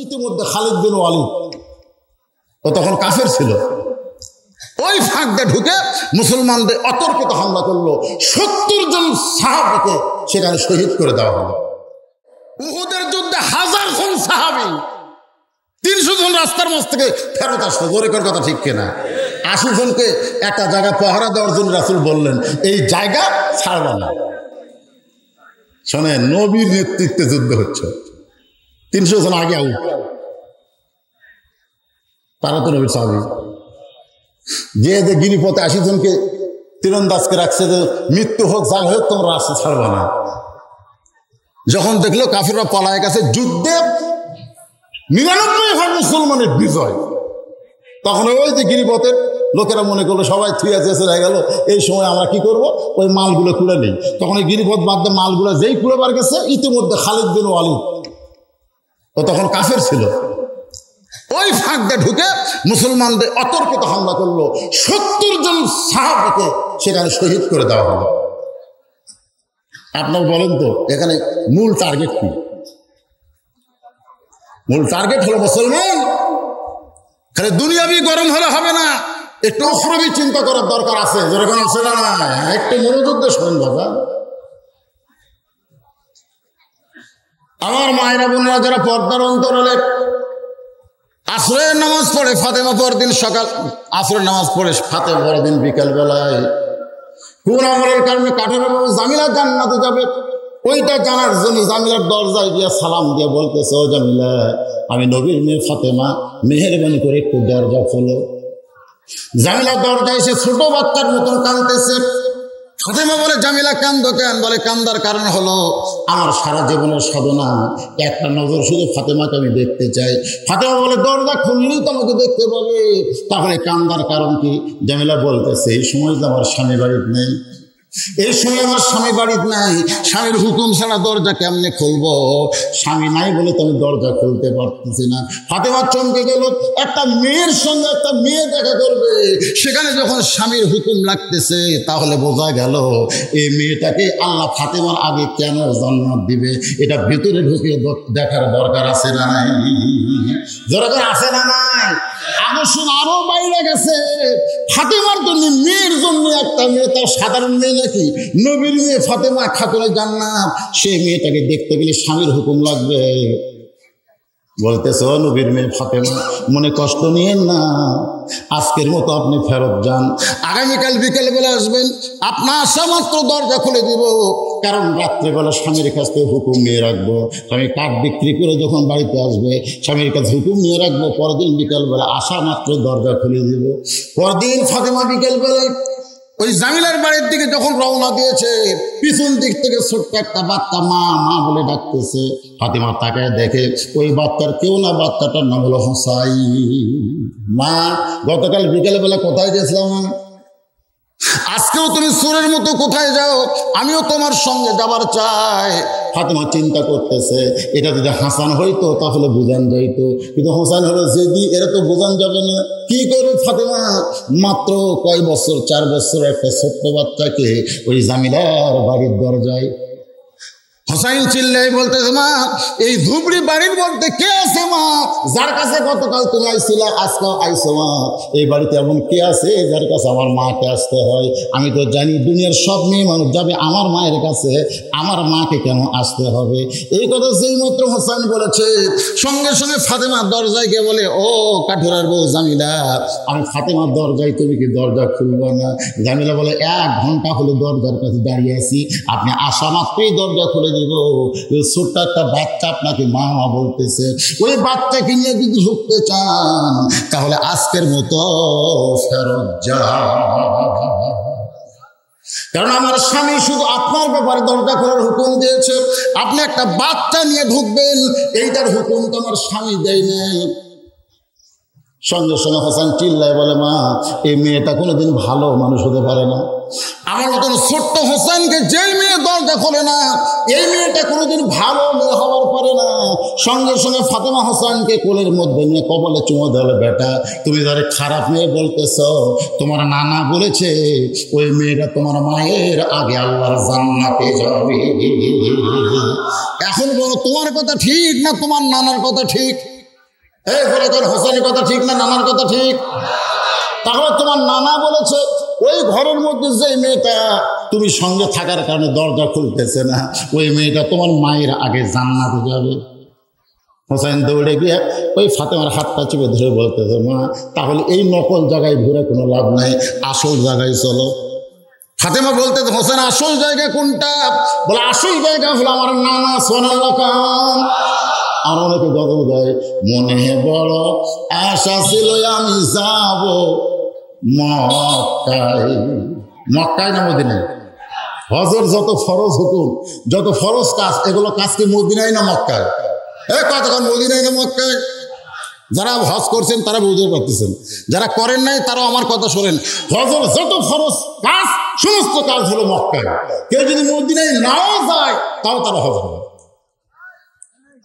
ইতিমধ্যে খালিদ বিন ওয়ালিদ ও তখন কাফের ছিল, ওই ফাঁক দিয়ে ঢুকে মুসলমানদের অতর্কিত হামলা করলো। 70 জন সাহাবীকে সেখানে শহীদ করে দেওয়া হলো। উহুদের যুদ্ধে 1000 জন সাহাবী, 300 জন রাস্তার মাঝ থেকে ফেরত আসলো। জোরে কর কথা ঠিক কিনা? 80 জনকে একটা জায়গা পাহারা দেওয়ার জন্য রাসূল বললেন, এই জায়গা ছাড়বা না। শোনেন, নবীর নেতৃত্বে যুদ্ধ হচ্ছে, 300 জন আগে আউট, তারা তো নবীর সাহাবী। যে গিরিপথে 80 জনকে তীরন্দাজকে রাখছে যে মৃত্যু হোক যা হোক তোমরা রাস্তা ছাড়বা না। যখন দেখলো কাফিররা পলায় গেছে, যুদ্ধে 99 মুসলমানের বিজয়, তখন ওই যে গিরিপথের লোকেরা মনে করলো সবাই থুয়া চেঁচে রয়ে গেল, এই সময় আমরা কি করব, ওই মালগুলো কুড়ে নেই। তখন এই গিরিপথ বাদ দিয়ে মালগুলো যেই কুড়েবার গেছে, ইতিমধ্যে খালিদ বিন ওয়ালিদ ও তখন কাফের ছিল, ওই ফাঁক দিয়ে ঢুকে মুসলমানদের অতর্কিত হামলা করলো। 70 জন সাহাবীকে সেখানে শহীদ করে দেওয়া হলো। আপনার বলেন তো এখানে মূল টার্গেট কি? মূল টার্গেট হলো মুসলমান। খালি দুনিয়াবি গরম হলে হবে না, একটু উখরবি চিন্তা করার দরকার আছে। যেরকম আছে না, একটু মনোযোগ দিয়ে শুনুন বাবা। আমার মায়েরা বোনেরা যারা পর্দার অন্তরালে আসরের নামাজ পড়ে, ফাতেমা পরদিন সকাল আসরের নামাজ পড়ে, ফাতেমা পরদিন বিকাল বেলায় কোন আমলের কারণে কাঠের জামিলা জান্নাতে যাবে, ওইটা জানার জন্য জামিলার দরজায় গিয়ে সালাম দিয়ে বলতেছে, ও জামিলা, আমি নবীর মেয়ে ফাতেমা, মেহেরবানি করে একটু দরজা খোলো। জামিলা দরজায় এসে ছোট বাচ্চার মতন কাঁদতেছে। ফাতেমা বলে, জামিলা কান্দো কেন? বলে, কান্দার কারণ হলো আমার সারা জীবনের সাধনা, একটা নজর শুধু ফাতেমাকে আমি দেখতে চাই। ফাতেমা বলে, দরজা খুললেই তো আমাকে দেখতে পাবে, তাহলে কান্দার কারণ কি? জামিলা বলতেছে, এই সময় তো আমার স্বামী বাড়িতে নেই, এই সময় আমার স্বামী বাড়িতে নাই, স্বামীর হুকুম ছাড়া দরজা কেমনে খুলবো? স্বামী নাই বলে তো আমি দরজা খুলতে পারতেছি না। ফাতেমা চমকে গেল, একটা মেয়ের সঙ্গে একটা মেয়ে দেখা করবে, সেখানে যখন স্বামীর হুকুম লাগতেছে, তাহলে বোঝা গেল এই মেয়েটাকে আল্লাহ ফাতেমার আগে কেন জান্নাত দিবে, এটা ভিতরে ঢুকে দেখার দরকার আছে না নাই? দরকার আছে না নাই? আকর্ষণ আরো বাইরে গেছে। ফাতেমার জন্য, মেয়ের জন্য একটা মেয়ে, তার সাধারণ মেয়ে নাকি, নবীর মেয়ে ফাতেমা খাতুনে জান্নাত, সেই মেয়েটাকে দেখতে গেলে স্বামীর হুকুম লাগবে। বলতেছে, ও নবীর মেয়ে ফাতেমা, মনে কষ্ট নিয়েন না, আজকের মতো আপনি ফেরত যান, আগামীকাল বিকেলবেলা আসবেন, আপনার আসা মাত্র দরজা খুলে দিব, কারণ রাত্রেবেলা স্বামীর কাছ থেকে হুকুম নিয়ে রাখবো, স্বামী কাঠ বিক্রি করে যখন বাড়িতে আসবে স্বামীর কাছে হুকুম নিয়ে রাখবো, পরদিন বিকেলবেলা আসা মাত্র দরজা খুলে দিব। পরদিন ফাতেমা বিকেলবেলায় ওই জামিলার বাড়ির দিকে যখন রওনা দিয়েছে, পিছন দিক থেকে ছোট্ট একটা বাচ্চা মা মা বলে ডাকতেছে। ফাতেমা তাকায় দেখে ওই বাচ্চার কেউ না, বাচ্চাটার নাম হলো হুসাইন। মা, গতকাল বিকেলবেলা কোথায় গেছিলাম? আজকেও তুমি চোরের মতো কোথায় যাও? আমিও তোমার সঙ্গে যাবার চাই। ফাতেমা চিন্তা করতেছে, এটা যদি হাসান হইতো তাহলে বোঝান যাইতো, কিন্তু হাসান হলো যেদি, এরা তো বোঝান যাবে না। কি করবে ফাতেমা? মাত্র কয় বছর, 4 বছর একটা ছোট্ট বাচ্চাকে ওই জামিলার বাড়ির দরজায় হুসাইন চিল্লাই বলতেছে, মা, এই ধুবড়ি বাড়ির মধ্যে কে আছে মা, যার কাছে গতকাল তুমি আইছিলা আজকে আইসো? মা, এই বাড়িতে এমন কে আছে যার কাছে আমার মাকে আসতে হয়? আমি তো জানি দুনিয়ার সব মেয়ে মানুষ যাবে আমার মায়ের কাছে, আমার মাকে কেন আসতে হবে? এই কথা যেই মাত্র হুসাইন বলেছে, সঙ্গে সঙ্গে ফাতেমার দরজায় গিয়ে বলে, ও কাঠুরার বউ জামিলা, আমি ফাতেমার দরজায়, তুমি কি দরজা খুলবো না? জামিলা বলে, 1 ঘন্টা হলে দরজার কাছে দাঁড়িয়ে আছি, আপনি আসা মাত্রই দরজা খুলে দিব। ছোট্ট একটা বাচ্চা আপনাকে মা মা বলতেছে, ওই বাচ্চাকে নিয়ে যদি ঢুকতে চান তাহলে আজকের মতো ফেরত যান, কারণ আমার স্বামী শুধু আপনার ব্যাপারে দরজা খোলার হুকুম দিয়েছে, আপনি একটা বাচ্চা নিয়ে ঢুকবেন, এইটার হুকুম তো আমার স্বামী দেয় নাই। সঙ্গে সঙ্গে হোসেন চিল্লায় বলে, মা এই মেয়েটা কোনোদিন ভালো মানুষ হতে পারে না। আমার মতন ছোট্ট হোসেনকে যেই মেয়ে দরজা খোলে না, এই মেয়েটা কোনোদিন ভালো মেয়ে হওয়ার পারে না। সঙ্গে সঙ্গে ফাতেমা হোসেনকে কোলের মধ্যে নিয়ে কপালে চুমো দিল, বেটা তুমি যারে খারাপ মেয়ে বলতেছ, তোমার নানা বলেছে ওই মেয়েটা তোমার মায়ের আগে আল্লাহর জান্নাতে যাবে। এখন বলো তোমার কথা ঠিক না তোমার নানার কথা ঠিক? এই বলে তোর হোসেনের কথা ঠিক না নানার কথা ঠিক? তাহলে তোমার নানা বলেছে ওই ঘরের মধ্যে যে মেয়েটা তুমি সঙ্গে থাকার কারণে দরজা খুলতেছে না, ওই মেয়েটা তোমার মায়ের আগে জান্নাতে যাবে। হোসেন দৌড়ে গিয়ে ওই ফাতেমার হাতটা চেপে ধরে বলতেছে, মা তাহলে এই নকল জায়গায় ঘুরে কোনো লাভ নাই, আসল জায়গায় চলো। ফাতেমা বলতেছে, হোসেন আসল জায়গা কোনটা? বলে আসল জায়গা হলো আমার নানা সোনাল্লাহ খান। আর অনেকে গজল গায়, মনে বড় আশা ছিল আমি যাব মক্কায়। মক্কায় না মদিনায়? হজের যত ফরজ হুকুম, যত ফরজ কাজ, এগুলো কাজ কি মদিনায় না মক্কায়? কতক্ষণ মদিনায় না মক্কায়? যারা হজ করছেন তারা বুঝতে পারতেছেন, যারা করেন নাই তারাও আমার কথা শোনেন। হজের যত ফরজ কাজ সমস্ত কাজ হলো মক্কায়। কেউ যদি মদিনায় নাও যায় তাও তারা হজ করে।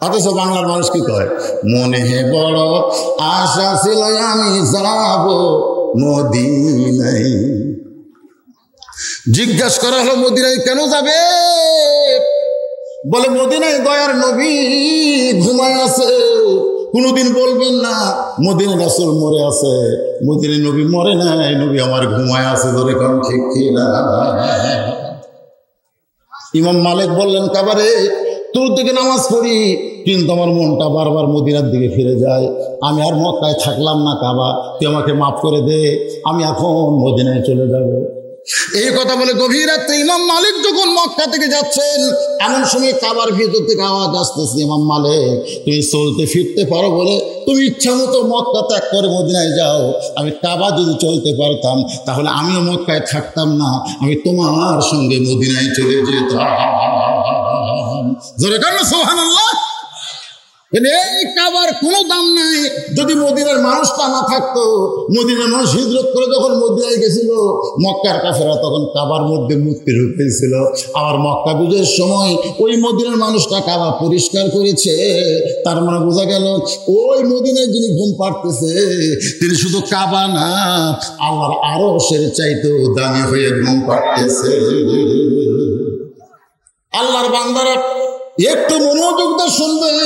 অথচ বাংলার মানুষ কি কয়, মনে বড় আশা ছিল আমি যাব মদিনায়। জিজ্ঞাসা করা হলো মদিনায় কেন যাবে? বলে মদিনায় দয়ার নবী ঘুমায় আছে। কোনোদিন বলবেন না মদিনা রাসূল মরে আছে, মদিনায় নবী মরে নাই, নবী আমার ঘুমায় আছে। ধরে কারণ ঠিক কিনা? ইমাম মালিক বললেন, কাবারে তোর দিকে নামাজ পড়ি কিন্তু আমার মনটা বারবার মদিনার দিকে ফিরে যায়। আমি আর মক্কায় থাকলাম না, কাবা তুই আমাকে মাফ করে দে, আমি এখন মদিনায় চলে যাব। এই কথা বলে গভীর রাত্রে ইমাম মালিক যখন মক্কা থেকে যাচ্ছেন, এমন সময় কাবার ভিতর থেকে আওয়াজ আসতেছে, ইমাম মালিক তুমি চলতে ফিরতে পারো বলে তুমি ইচ্ছা মতো মক্কা ত্যাগ করে মদিনায় যাও। আমি কাবা যদি চলতে পারতাম তাহলে আমিও মক্কায় থাকতাম না, আমি তোমার সঙ্গে মদিনায় চলে যেতাম। জোরে কারণ সুবহানাল্লাহ। এই কাবার কোনো দাম নাই যদি মদিনার মানুষটা না থাকতো। মদিনার মানুষ হিজরত করে যখন মদিনায় গেছিল, মক্কার কাফেররা তখন কাবার মধ্যে মূর্তি ঢুকেছিল। আবার মক্কা বিজয়ের সময় ওই মদিনার মানুষটা কাবা পরিষ্কার করেছে। তার মানে বোঝা গেল ওই মদিনায় যিনি ঘুম পাড়তেছে তিনি শুধু কাবা না, আল্লাহর আরশের চাইতেও দামি হয়ে ঘুম পাড়তেছে। আল্লাহর বান্দারা একটু মনোযোগ দিয়ে শুনবেন।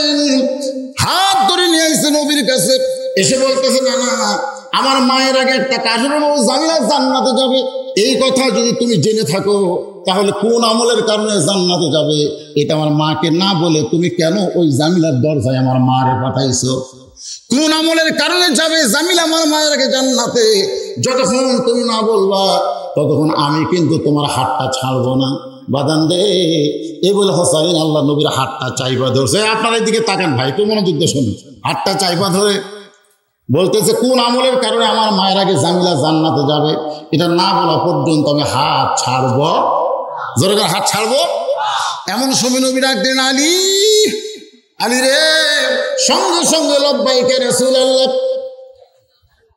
হাত ধরে নিয়ে আসছে নবীর কাছে, এসে বলতেছে, না না আমার মায়ের আগে একটা কাজের বউ জামিলা জান্নাতে যাবে। এই কথা যদি তুমি জেনে থাকো তাহলে কোন আমলের কারণে জান্নাতে যাবে এটা আমার মাকে না বলে তুমি কেন ওই জামিলার দরজায় আমার মারে পাঠাইছো? কোন আমলের কারণে যাবে জামিলা আমার মায়ের আগে জান্নাতে? যতক্ষণ তুমি না বলবা ততক্ষণ আমি কিন্তু তোমার হাতটা ছাড়বো না। বাদান দে এ বলে হোসাইন আল্লাহ নবীর হাতটা চাইবা ধরছে। আপনার দিকে তাকান ভাই, তো মনোযোগ দিয়ে শুনুন। হাতটা চাইবা ধরে বলতেছে, কোন আমলের কারণে আমার মায়ের আগে জামিলা জান্নাতে যাবে এটা না বলা পর্যন্ত আমি হাত ছাড়বো। জোরে করে হাত ছাড়বো। এমন সময় নবী ডাক দেন, আলী আলী রে। সঙ্গে সঙ্গে লব্বাইকে রাসূলুল্লাহ।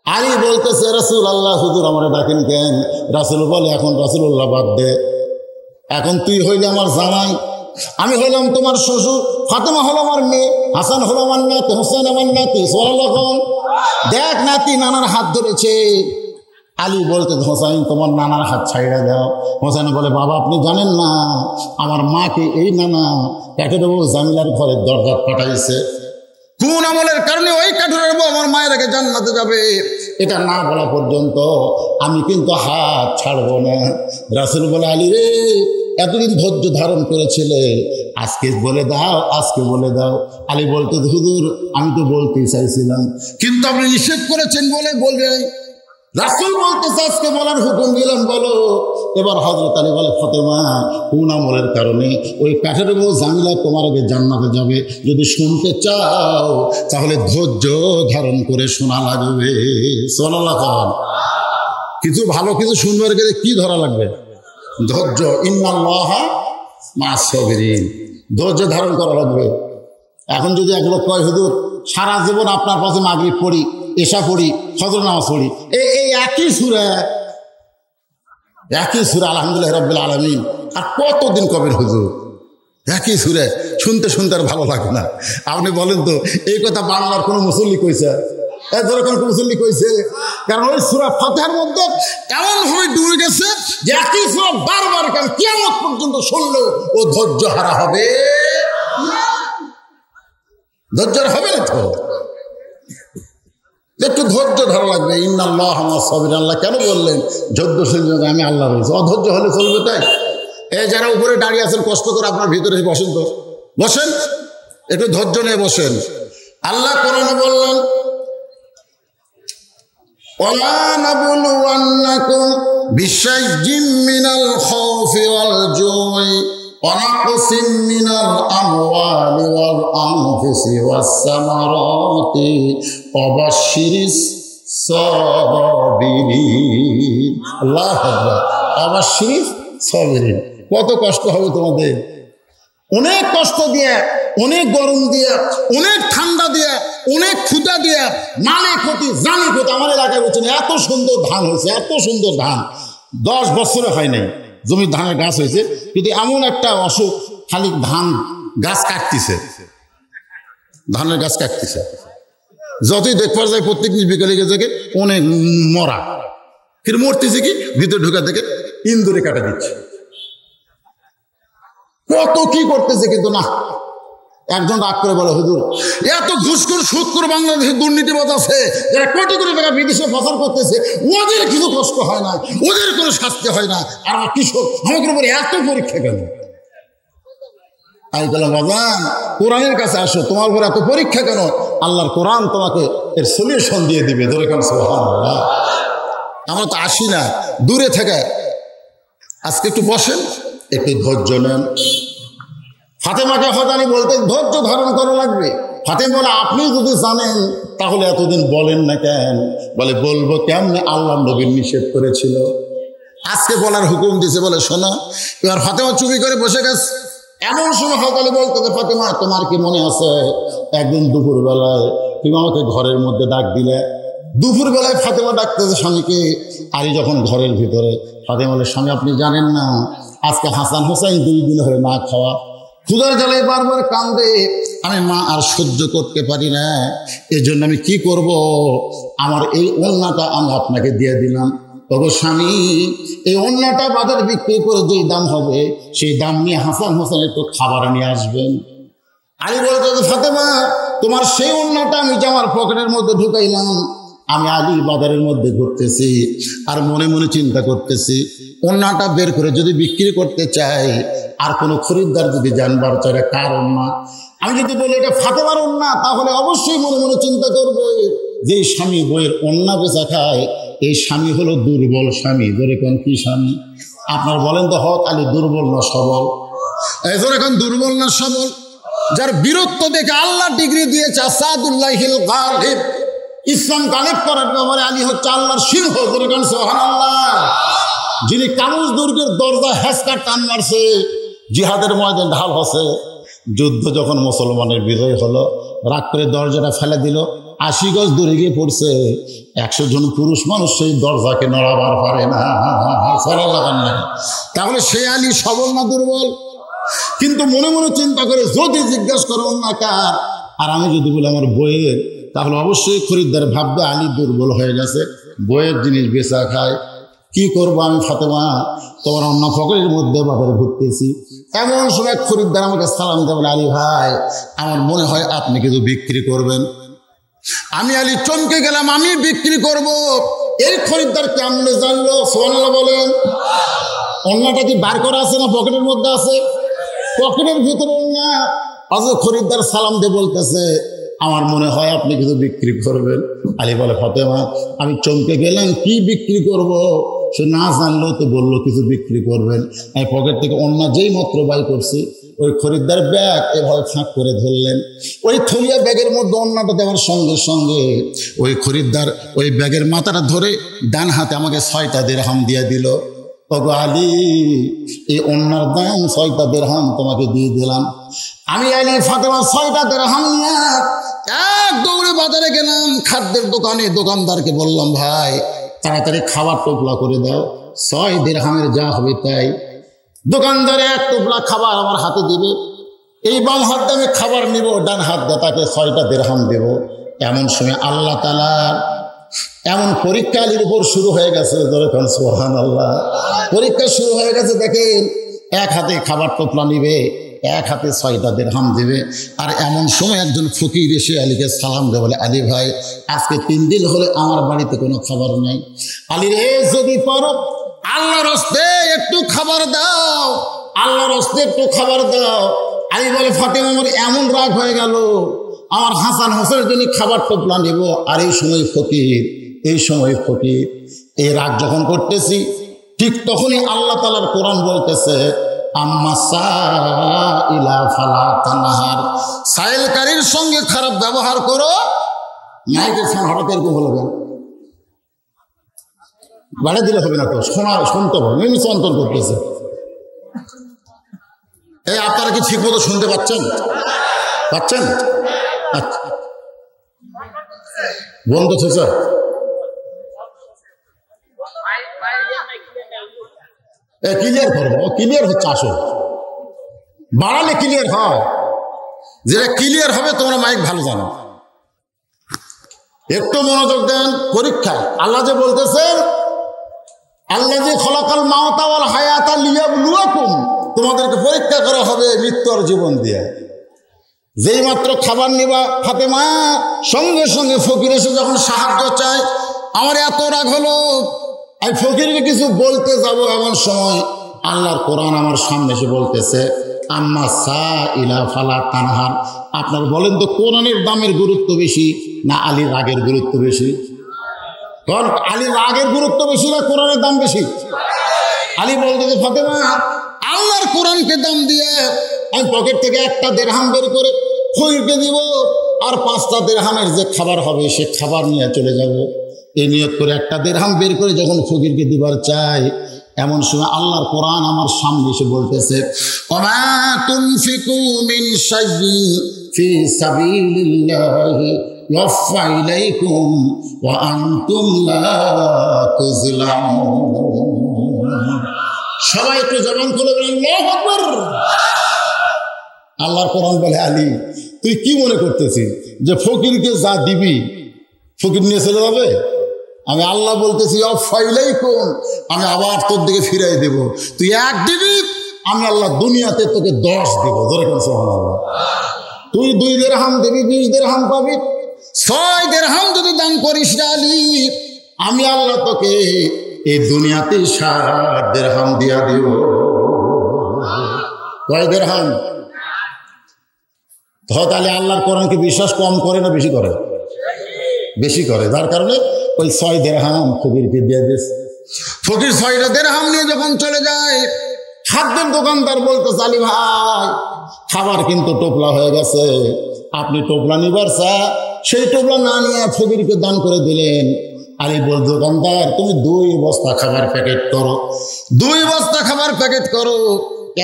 আলী বলতেছে, রাসূলুল্লাহ হুজুর আমার ডাকেন কেন? রাসূল বলে, এখন রাসূলুল্লাহ বাদ দে, এখন তুই হইলে আমার জামাই, আমি হইলাম তোমার শ্বশুর, ফাতেমা হলো আমার মেয়ে, হাসান হলো আমার নাতি, হোসেন আমার নাতি। সোয়াল্লাহ দেখ নাতি নানার হাত ধরেছে। আলী বলতে, হোসাইন তোমার নানার হাত ছাইড়া দাও। হোসেন বলে, বাবা আপনি জানেন না আমার মাকে এই নানা কাঠের বউ জামিলার ঘরের দরজা পাঠাইছে। কোন আমলের কারণে ওই কাঠের বউ আমার মায়ের আগে জান্নাতে যাবে এটা না বলা পর্যন্ত আমি কিন্তু হাত ছাড়বো না। রাসূল বলে, আলী রে এতদিন ধৈর্য ধারণ করেছিলে, আজকে বলে দাও, আজকে বলে দাও। আলী বলতে, হুজুর আমি তো বলতেই চাইছিলাম কিন্তু আপনি নিষেধ করেছেন বলে বলে। রাসূল বলতেছে, আজকে বলার হুকুম দিলাম, বলো। এবার হযরত আলী বলে, ফাতেমা কোন আমলের কারণে ওই কাঠের বউ জামিলা তোমার আগে জান্নাতে যাবে যদি শুনতে চাও তাহলে ধৈর্য ধারণ করে শোনা লাগবে। সাল্লাল্লাহু কিছু ভালো কিছু শুনবার গেলে কি ধরা লাগবে? ধৈর্য। ইন্নাল্লাহা মা'আস সাবিরিন, ধৈর্য ধারণ করা লাগবে। এখন যদি এক লোক কয়, হুজুর সারা জীবন আপনার পাশে মাগরিব পড়ি, এশা পড়ি, ফজর নামাজ পড়ি, এই একই সূরা আলহামদুলিল্লাহ রাব্বিল আলামিন। আর কতদিন কবের হুজুর একই সূরা শুনতে শুনতে আর ভালো লাগে না। আপনি বলেন তো এই কথা বাংলার কোনো মুসল্লি কইছে? যেরকম মুসল্লি কইছে, কারণ ওই সূরা ফাতিহার মধ্যে এমনভাবে ডুবে গেছে যে একই সূরা বারবার কিয়ামত পর্যন্ত শুনলেও ও ধৈর্য হারা হবে, ধৈর্য হবে না। তো একটু ধৈর্য ধরা লাগবে। ইন্নাল্লাহা মা'আস সাবিরিন, আল্লাহ কেন বললেন ধৈর্যশীল? আমি আল্লাহ বলছি, অধৈর্য হলে চলবে? তাই এই যারা উপরে দাঁড়িয়ে আছেন কষ্ট করে আপনার ভিতরে বসেন, তো বসেন, একটু ধৈর্য নিয়ে বসেন। আল্লাহ কোরআনে বললেন, ওয়ালা নাবলুওয়ান্নাকুম বিশাইইম মিনাল খাউফি ওয়াল জুই ওয়া নাকসিম মিনাল আমওয়ালি ওয়াল আনফুসি ওয়াস সামারাতি ওয়া বাশশিরিস সাবিরিন। আল্লাহু আকবার, ওয়া বাশশিরিস সাবিরিন। কত কষ্ট হবে তোমাদের, অনেক কষ্ট দিয়ে, অনেক গরম দিয়ে, অনেক ঠান্ডা দিয়ে, অনেক ক্ষুধা দিয়ে, মানে ক্ষতি জানি ক্ষতি। আমার এলাকায় বলছেন এত সুন্দর ধান হয়েছে, এত সুন্দর ধান 10 বছরে হয় নাই, জমির ধানের গাছ হয়েছে, কিন্তু এমন একটা অসুখ, খালি ধান গাছ কাটতেছে, ধানের গাছ কাটতেছে। যতই দেখবার যায় প্রত্যেক দিন বিকেলে গেছে অনেক মরা, কিন্তু মরতেছে কি ভিতরে ঢুকা থেকে ইন্দুরে কাটা দিচ্ছে, কত কি করতেছে। কিন্তু না, একজন রাগ করে বলে, হুজুর এত ঘুষখোর সুদখোর বাংলাদেশে দুর্নীতিবাজ আছে যারা কোটি কোটি টাকা বিদেশে পাচার করতেছে, ওদের কিছু কষ্ট হয় না, ওদের কোনো শাস্তি হয় না, আর আমার কৃষক আমাদের উপরে এত পরীক্ষা কেন? আমি বললাম, বাজান কোরআনের কাছে আসো, তোমার উপর এত পরীক্ষা কেন? আল্লাহর কোরআন তোমাকে এর সলিউশন দিয়ে দিবে। ধরে কেন সুবহানাল্লাহ। আমরা তো আসি না, দূরে থেকে। আজকে একটু বসেন, একটু ধৈর্য নেন। ফাতেমাকে হয়তো বলতেন ধৈর্য ধারণ করা লাগবে। ফাতেমা বলে, আপনি যদি জানেন তাহলে এতদিন বলেন না কেন? বলে, বলবো কেমনে, আল্লাহ নবীর নিষেধ করেছিল, আজকে বলার হুকুম দিছে। বলে, শোনো। এবার ফাতেমা চুপি করে বসে গেছে। এমন সময় হয়তো বলতে, ফাতেমা তোমার কি মনে আছে একদিন দুপুরবেলায় তুমি আমাকে ঘরের মধ্যে ডাক দিলে? দুপুরবেলায় ফাতেমা ডাকতেছে স্বামীকে। আলী যখন ঘরের ভিতরে, ফাতেমা বলে, স্বামী আপনি জানেন না আজকে হাসান হোসাইন 2 দিন হয়ে না খাওয়া, ক্ষুধার জ্বালায় বারবার কান্দে, আমি মা আর সহ্য করতে পারি না, এই জন্য আমি কি করব, আমার এই ওড়নাটা আমি আপনাকে দিয়ে দিলাম। তবে স্বামী এই ওড়নাটা বাজারে বিক্রি করে যেই দাম হবে সেই দাম নিয়ে হাসান হোসেন একটু খাবার নিয়ে আসবেন। আলী বলতে, ফাতেমা তোমার সেই ওড়নাটা আমি জামার পকেটের মধ্যে ঢুকাইলাম, আমি আলী বাজারের মধ্যে ঘুরতেছি আর মনে মনে চিন্তা করতেছি, ওড়নাটা বের করে যদি বিক্রি করতে চাই, আর কোনো খরিদ্দার যদি জানবার চায় কার ওড়না, আমি যদি বলি এটা ফাতেমার ওড়না, তাহলে অবশ্যই মনে মনে চিন্তা করবে যে স্বামী বইয়ের ওড়না বেচা খায়, এই স্বামী হলো দুর্বল স্বামী। ধরে কোন কি স্বামী? আপনার বলেন তো, হক আলী দুর্বল না সবল? এজন্য এখন দুর্বল না সবল? যার বীরত্ব দেখে আল্লাহ ডিগ্রি দিয়েছে আসাদুল্লাহিল গালিব, ইসলাম গালিব করার ব্যাপারে আলী হচ্ছে আল্লাহর সিংহ। ধরে কোন সুবহানাল্লাহ। যিনি কানুজ দুর্গের দরজা হেসকা টান মারছে, জিহাদের ময়দান ঢাল হসে, যুদ্ধ যখন মুসলমানের বিজয় হলো, রাগ করে দরজাটা ফেলে দিল, 80 গজ দূরে গিয়ে পড়ছে। 100 জন পুরুষ মানুষ সেই দরজাকে নড়াবার পারে না, সরা লাগান না। তাহলে সে আলী সবল না দুর্বল? কিন্তু মনে মনে চিন্তা করে, যদি জিজ্ঞাসা করো না কার, আর আমি যদি বলি আমার বইয়ের, তাহলে অবশ্যই খরিদ্দার ভাববে আলী দুর্বল হয়ে গেছে, বইয়ের জিনিস বেচা খায়। কি করবো আমি ফাতেমা, তোমার অন্য ফকরের মধ্যে বাজারে ঘুরতেছি। এমন সময় খরিদ্দার আমাকে সালাম দেবেন, আলী ভাই আমার মনে হয় আপনি কিছু বিক্রি করবেন। আমি আলী চমকে গেলাম, আমি বিক্রি করব। এই খরিদ্দার কেমনে জানলো? সুবহানাল্লাহ বলেন। অন্যটা কি বার করা আছে না পকেটের মধ্যে আছে? পকেটের ভিতরে না। আজ খরিদ্দার সালাম দিয়ে বলতেছে, আমার মনে হয় আপনি কিছু বিক্রি করবেন। আলী বলে, ফাতেমা আমি চমকে গেলাম, কি বিক্রি করব? সে না জানলেও তো বললো কিছু বিক্রি করবেন। আমি পকেট থেকে অন্য যেই মাত্র বাই করছি, ওই খরিদ্দার ব্যাগ এভাবে ফাঁক করে ধরলেন। ওই থলিয়া ব্যাগের মধ্যে অন্যটা দেওয়ার সঙ্গে সঙ্গে ওই খরিদ্দার ওই ব্যাগের মাথাটা ধরে ডান হাতে আমাকে 6টা দিরহাম দিয়ে দিল। ওগো আলী, এই অন্যার দাম 6টা দিরহাম তোমাকে দিয়ে দিলাম। আমি আলী ফাতেমা 6টা দিরহাম নিয়ে এক দৌড়ে বাজারে গেলাম, খাদ্যের দোকানে দোকানদারকে বললাম, ভাই তাড়াতাড়ি খাবার টোপলা করে দাও, 6 দিরহামের যা হবে তাই। দোকানদারে 1 টোপলা খাবার আমার হাতে দিবে, এই বাম হাত দিয়ে আমি খাবার নিব, ডান হাত দিয়ে তাকে 6টা দিরহাম দেব। এমন সময় আল্লাহ তাআলা এমন পরীক্ষা আলীর উপর শুরু হয়ে গেছে, সুবহানাল্লাহ, পরীক্ষা শুরু হয়ে গেছে। দেখেন, এক হাতে খাবার টোপলা নিবে, এক হাতে 6টা দিরহাম দিবে। আর এমন সময় একজন ফকির এসে আলীকে সালাম দেয়, বলে, আলী ভাই, আজকে 3 দিন হলে আমার বাড়িতে কোনো খাবার নেই। আলী রে, যদি পারো আল্লাহর হস্তে একটু খাবার দাও, আল্লাহর হস্তে একটু খাবার দাও। আলী বলে, ফাতেমা, আমার এমন রাগ হয়ে গেল, আমার হাসান হোসেনের জন্য খাবার টোপলা নেব। আর এই সময় ফকির, এই রাগ যখন করতেছি, ঠিক তখনই আল্লাহ তাআলার কোরআন বলতেছে, আম্মা সাইলা ফালা তানহার, সাইলকারীর সঙ্গে খারাপ ব্যবহার করো। মাইকের ফোন হঠাৎ এরকম হলো কেন? বাড়ি দিলে হবে না তো, শুনতে হবে, নিয়ন্ত্রণ করতেছে। এই আপনারা কি ঠিক মতো শুনতে পাচ্ছেন? আচ্ছা, বন্ধ হচ্ছে, ক্লিয়ার করবো, ক্লিয়ার হচ্ছে, আসো বাড়ালে ক্লিয়ার হয়, যেটা ক্লিয়ার হবে তোমরা মাইক ভালো জানো। একটু মনোযোগ দেন পরীক্ষায়। আল্লাহ যে বলতেছেন, আল্লাযী খালাকাল মাউতা ওয়াল হায়াতা লিয়াবলুয়াকুম, তোমাদেরকে পরীক্ষা করা হবে মৃত্যু আর জীবন দিয়ে। যেই মাত্র খাবার নিবা ফাতেমা, সঙ্গে সঙ্গে ফকির এসে যখন সাহায্য চায়, আমার এত রাগ হলো, আমি ফকিরকে কিছু বলতে যাব, এমন সময় আল্লাহর কোরআন আমার সামনে এসে বলতেছে, আম্মা সাইলা ফালা তানহার। আপনার বলেন তো, কোরআনের দামের গুরুত্ব বেশি না আলীর রাগের গুরুত্ব বেশি? কারণ আলীর রাগের গুরুত্ব বেশি না কোরআনের দাম বেশি? আলী বলতেছে, ফাতেমা, আল্লাহর কোরআনকে দাম দিয়ে আমি পকেট থেকে 1টা দিরহাম বের করে ফকিরকে দিব, আর 5টা দিরহামের যে খাবার হবে সে খাবার নিয়ে চলে যাব। এই নিয়ত করে 1টা দিরহাম বের করে যখন ফকিরকে দিবার চাই, এমন সময় আল্লাহর কোরআন আমার সামনে এসে বলতেছে, ওমা তুনফিকু মিন শাইইন ফি সাবিলিল্লাহি ইউফা ইলাইকুম ওয়া আনতুম লা তুযলামুন। সবাই একটু জবান খুলে বলেন, আল্লাহু আকবার। আল্লাহর কোরআন বলে, আলী, তুই কি মনে করতেছিস যে ফকিরকে যা দিবি ফকির নিয়ে চলে যাবে? আমি আল্লাহ বলতেছি, অফাইলাইকুম, আমি আবার তোর দিকে ফিরাই দেব। তুই 1 দিবি, আমি আল্লাহ দুনিয়াতে তোকে 10 দেব। ধরে কোন সুবহানাল্লাহ। তুই 2 দিরহাম দিবি, 20 দিরহাম পাবি। 6 দিরহাম যদি দান করিস আলী, আমি আল্লাহ তোকে এই দুনিয়াতে 7 দিরহাম দিয়া দেব। কয় দিরহাম? তাহলে আল্লাহর কোরআনকে বিশ্বাস কম করে না বেশি করে? বেশি করে। যার কারণে ওই 6 দিরহাম ফকিরকে দিয়ে দিয়েছে। ফকির 6টা দিরহাম নিয়ে যখন চলে যায়, খাদ্যের দোকানদার বলতেছে, আলী ভাই, খাবার কিন্তু টোপলা হয়ে গেছে, আপনি টোপলা নিবার সেই টোপলা না নিয়ে ফকিরকে দান করে দিলেন। আলী বল, দোকানদার, তুমি 2 বস্তা খাবার প্যাকেট করো, 2 বস্তা খাবার প্যাকেট করো,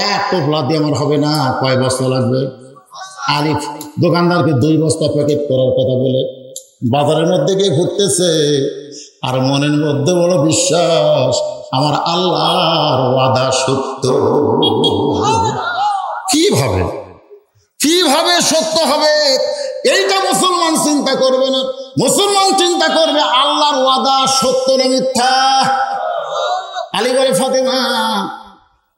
1 টোপলা দিয়ে আমার হবে না, কয় বস্তা লাগবে? আলী দোকানদারকে 2 বস্তা প্যাকেট করার কথা বলে বাজারের মধ্যে গিয়ে ঘুরতেছে, আর মনের মধ্যে বড় বিশ্বাস, আমার আল্লাহর ওয়াদা সত্য। কিভাবে সত্য হবে এইটা মুসলমান চিন্তা করবে না। মুসলমান চিন্তা করবে আল্লাহর ওয়াদা সত্য না মিথ্যা। আলী বলে, ফাতেমা,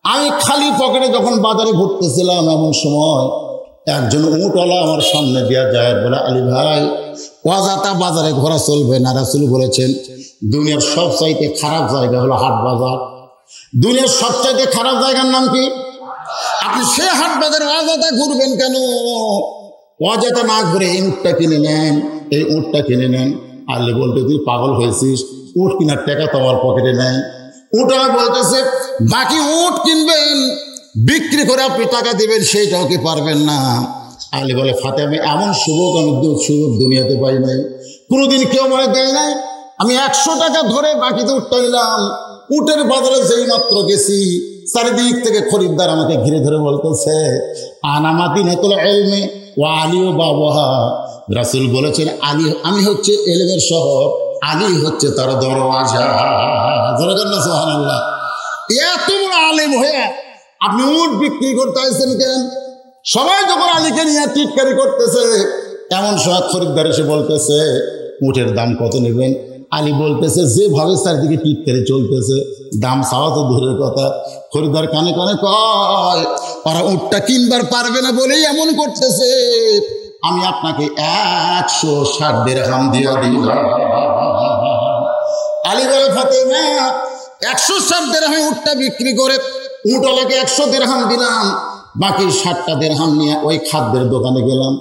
আমি খালি পকেটে যখন বাজারে ঘুরতেছিলাম, এমন সময় একজন উটওয়ালা আমার সামনে দিয়া যায়, বলে, আলী ভাই, ওয়াজাতা বাজারে ঘোরা চলবে না। রাসূল বলেছেন, দুনিয়ার সবচাইতে খারাপ জায়গা হলো হাট বাজার। দুনিয়ার সবচাইতে খারাপ জায়গার নাম কি? আপনি সে হাট বাজারে ওয়াজাতা ঘুরবেন কেন? ওয়াজাতা না ঘুরে এই উটটা কিনে নেন, এই উটটা কিনে নেন। আলী বলতে, তুই পাগল হয়েছিস? উট কেনার টাকা তো আমার পকেটে নেই। উটওয়ালা বলতেছে, বাকি উট কিনবেন, বিক্রি করে আপনি টাকা দিবেন, সেইটাও কি পারবেন না? আলী বলে, ফাতে, আমি এমন সুযোগ দুনিয়াতে পাই নাই, কোনোদিন কেউ মনে দেয় নাই। আমি 100 টাকা ধরে বাকিতে উটটা নিলাম। উটের বাজারে যেই মাত্র গেছি, চারিদিক থেকে খরিদ্দার আমাকে ঘিরে ধরে বলতেছে, আনা মাদিনাতুল ইলমি ওয়া আলিউ বাবাহা, রাসূল বলেছেন আলী, আমি হচ্ছে এলেমের শহর, আলী হচ্ছে তার দরওয়াজা। সুবহানাল্লাহ। এত বড় আলেম হয়ে আপনি উট বিক্রি করতে আসছেন কেন? সবাই যখন আলীকে নিয়ে টিটকারি করতেছে, এমন সময় খরিদ্দার এসে বলতেছে উটের দাম কত নেবেন? আলী বলতেছে যেভাবে চারিদিকে টিটকারি চলতেছে, দাম চাওয়া তো দূরের কথা। খরিদ্দার কানে কানে কয় ওরা উটটা কিনবার পারবে না বলেই এমন করতেছে, আমি আপনাকে 160 দিরহাম দিয়ে দিলাম। আলী বলে ফাতেমা 160 দিরহামে উটটা বিক্রি করে উটওয়ালাকে 100 দিরহাম দিলাম, বাকি 60টা দিরহাম নিয়ে ওই খাদ্যের দোকানে গেলাম।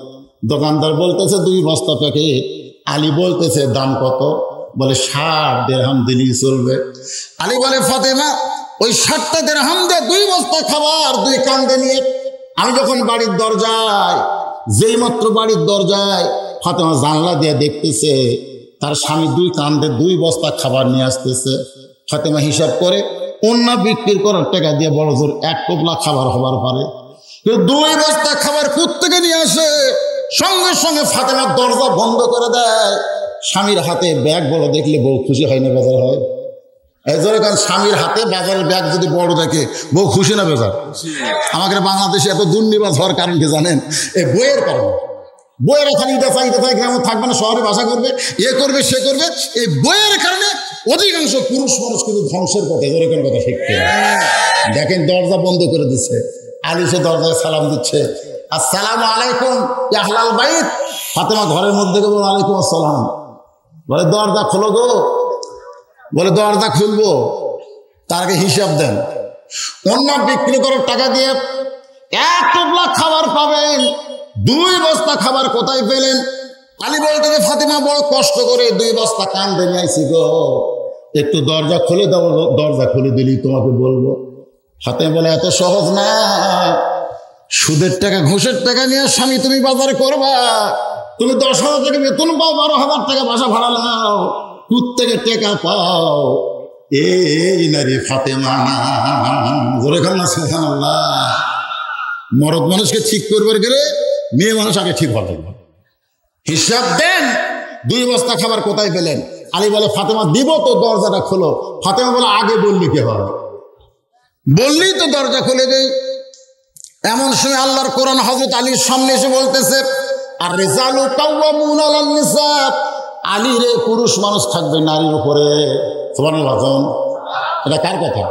দোকানদার বলতেছে 2 বস্তা প্যাকেট। আলী বলতেছে দাম কত? বলে 60 দিরহাম দিলেই চলবে। আলী বলে ফাতেমা ওই 60টা দিরহাম দিয়ে 2 বস্তা খাবার 2 কান্দে নিয়ে আমি যখন বাড়ির দরজায়, যেই মাত্র বাড়ির দরজায় ফাতেমা জানলা দিয়ে দেখতেছে তার স্বামী 2 কান্দে 2 বস্তা খাবার নিয়ে আসতেছে। ফাতেমা হিসাব করে অন্য বিক্রি করার টাকা দিয়ে বড় জোর 1 টোপলা খাবার হবার পারে, 2 বস্তা খাবার কোত্থেকে নিয়ে আসে? সঙ্গে সঙ্গে ফাতেমার দরজা বন্ধ করে দেয়। স্বামীর হাতে ব্যাগ বড় দেখলে বউ খুশি হয় না বেজার হয়? এই জন্য কারণ স্বামীর হাতে বাজারের ব্যাগ যদি বড় দেখে বউ খুশি না বেজার? আমাদের বাংলাদেশে এত দুর্নিবাস হওয়ার কারণ কি জানেন? এই বইয়ের কারণে। বইয়ের এখানে ইটা চাই গ্রামে থাকবে না, শহরে বাসা করবে, এ করবে সে করবে। এই বইয়ের কারণে অধিকাংশ পুরুষ মানুষ কিন্তু ধ্বংসের পথে। এরকম কথা শিখতে দেখেন দরজা বন্ধ করে দিচ্ছে। আলী সে দরজায় সালাম দিচ্ছে, আসসালামু আলাইকুম ইয়া আহলাল বাইত। ফাতেমা ঘরের মধ্যে গিয়ে বলে ওয়ালাইকুম আসসালাম। বলে দরজা খোলো গো। বলে দরজা খুলবো, তার আগে হিসাব দেন। অন্য বিক্রি করার টাকা দিয়ে 1 টোপলা খাবার পাবেন, 2 বস্তা খাবার কোথায় পেলেন? আলী বলতে যে ফাতেমা বড় কষ্ট করে 2 বস্তা কান্দে নিয়ে আইছি গো, একটু দরজা খুলে দাও। দরজা খুলে দিলেই তোমাকে বলবো। ফাতেমা বলে এত সহজ না, সুদের টাকা ঘুষের টাকা নিয়ে স্বামী তুমি বাজারে করবা? তুমি 10,000 টাকা বেতন পাও, 12,000 টাকা বাসা ভাড়া নাও, প্রত্যেকে টাকা পাও। এই নারী ফাতেমা। জোরে খান না সুবহানাল্লাহ। মরদ মানুষকে ঠিক করবার গেলে মেয়ে মানুষ আগে ঠিক হবে। হিসাব দেন 2 বস্তা খাবার কোথায় পেলেন? আলী বলে ফাতেমা দিব তো, দরজাটা খোলো। ফাতেমা বলে আগে বললি কে হবে? বললেই তো দরজা খুলে দেই। এমন সময় আল্লাহর কোরআন হযরত আলীর সামনে এসে বলতেছে আর রিজালু কাওয়ামুনা আলান নিসা। আলী রে, পুরুষ মানুষ থাকবে নারীর উপরে। সুবহানাল্লাহ। এটা কার কথা?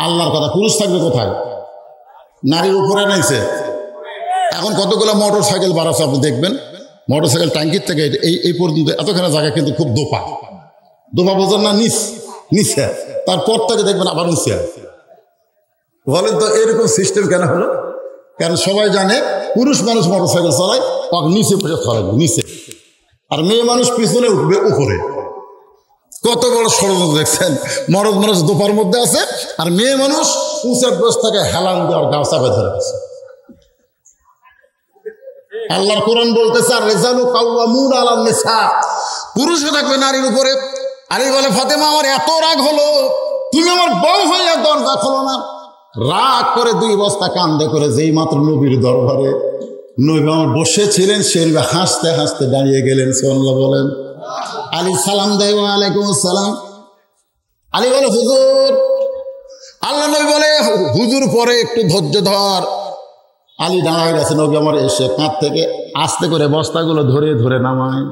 আল্লাহর কথা। পুরুষ থাকবে কোথায়? নারীর উপরে নাইছে। এখন কতগুলো মোটর সাইকেল বাড়াচ্ছে আপনি দেখবেন। মোটর সাইকেল ট্যাঙ্কির থেকে এই পর্যন্ত এতখানি জায়গা কিন্তু খুব দোপা বোঝার না, নিচে। তারপর থেকে দেখবেন আবার নিচে। বলেন তো এরকম সিস্টেম কেন হলো? কারণ সবাই জানে পুরুষ মানুষ মোটর সাইকেল চালায়, নিচে বসে চড়াবে নিচে, আর মেয়ে মানুষ পিছনে উঠবে উপরে। কত বড় ষড়যন্ত্র দেখছেন! মরদ মানুষ দোপার মধ্যে আছে, আর মেয়ে মানুষ উঁচের বস থেকে হেলান দেওয়ার গাছ চাপে ধরে আছে। আল্লাহর কোরআন বলতেছে আর রিজালু কাওয়ামুনা আলান নিসা, পুরুষও থাকবে নারীর উপরে। আলী বলে ফাতেমা আমার এত রাগ হলো, তুমি আমার বউ হইয়া দরজা খোলো না। রাগ করে 2 বস্তা কান্দে করে যেই মাত্র নবীর দরবারে নবী আমার বসেছিলেন, সে হাসতে হাসতে দাঁড়িয়ে গেলেন। সুবহানাল্লাহ বলেন। আলী সালাম দেয়, ওয়ালাইকুম আসসালাম। আলী বলে হুজুর। আল্লাহ নবী বলে হুজুর পরে একটু ধৈর্য ধর। আলী দাঁড়ায় গেছে। নবী আমার এসে কাঁধ থেকে আস্তে করে বস্তাগুলো ধরে ধরে নামায়।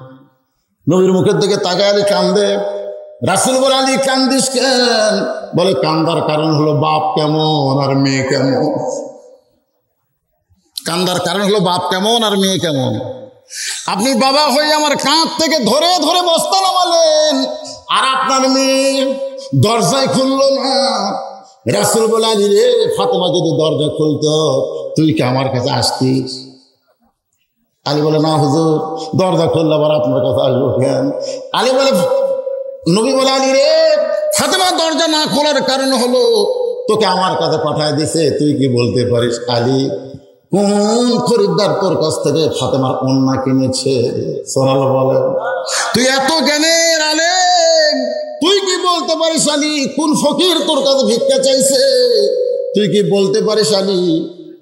নবীর মুখের দিকে তাকায় আলী কান্দে। রাসূল বলে আলী কান্দিস কেন? বলে কান্দার কারণ হলো বাপ কেমন আর মেয়ে কেমন। কান্দার কারণ হলো বাপ কেমন আর মেয়ে কেমন। আপনি বাবা হয়ে আমার কাঁধ থেকে ধরে ধরে বস্তা নামালেন, আর আপনার মেয়ে দরজায় খুলল না। রাসূল বলে আলী রে, ফাতেমা যদি দরজা খুলতো তুই কি আমার কাছে আসতিস? আলী বলে না হুজুর, দরজা খুললে আবার আপনার কাছে আসবো কেন? আলী বলে নবী বলে আলী রে, ফাতেমা দরজা না খোলার কারণ হলো তোকে আমার কাছে পাঠায় দিছে। তুই কি বলতে পারিস আলী কোন খরিদ্দার তোর কাছ থেকে ফাতেমার ওন্না কিনেছে? সুবহানাল্লাহ বলে। তুই এত জ্ঞানের আলেম, তুই কি বলতে পারিস আলী কোন ফকির তোর কাছে ভিক্ষা চাইছে? তুই কি বলতে পারিস আলী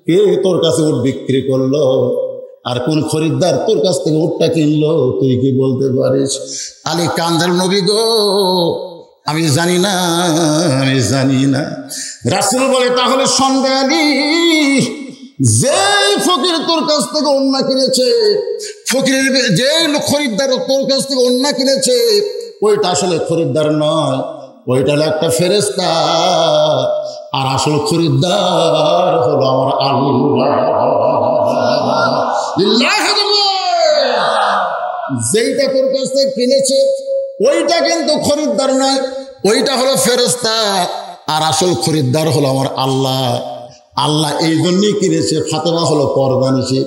কে তোর কাছে উট বিক্রি করলো? আর কোন খরিদ্দার তোর কাছ থেকে উটটা কিনলো তুই কি বলতে পারিস? আলী কান্দার, নবী গো আমি জানি না, আমি জানি না। রাসূল বলে তাহলে সন্দেহ আলী, যে ফকির তোর কাছ থেকে ওন্না কিনেছে, ফকিরের যে খরিদ্দার তোর কাছ থেকে ওন্না কিনেছে, ওইটা আসলে খরিদ্দার নয়, ওইটা হলো একটা ফেরেশতা, আর আসল খরিদ্দার হলো আমার আল্লাহ। যেইটা তোর কাছ থেকে কিনেছে ওইটা কিন্তু খরিদ্দার নয়, ওইটা হলো ফেরেশতা, আর আসল খরিদ্দার হলো আমার আল্লাহ। আল্লাহ এই জন্যই কিনেছে। ফাতেমা হলো পর্দানিশী,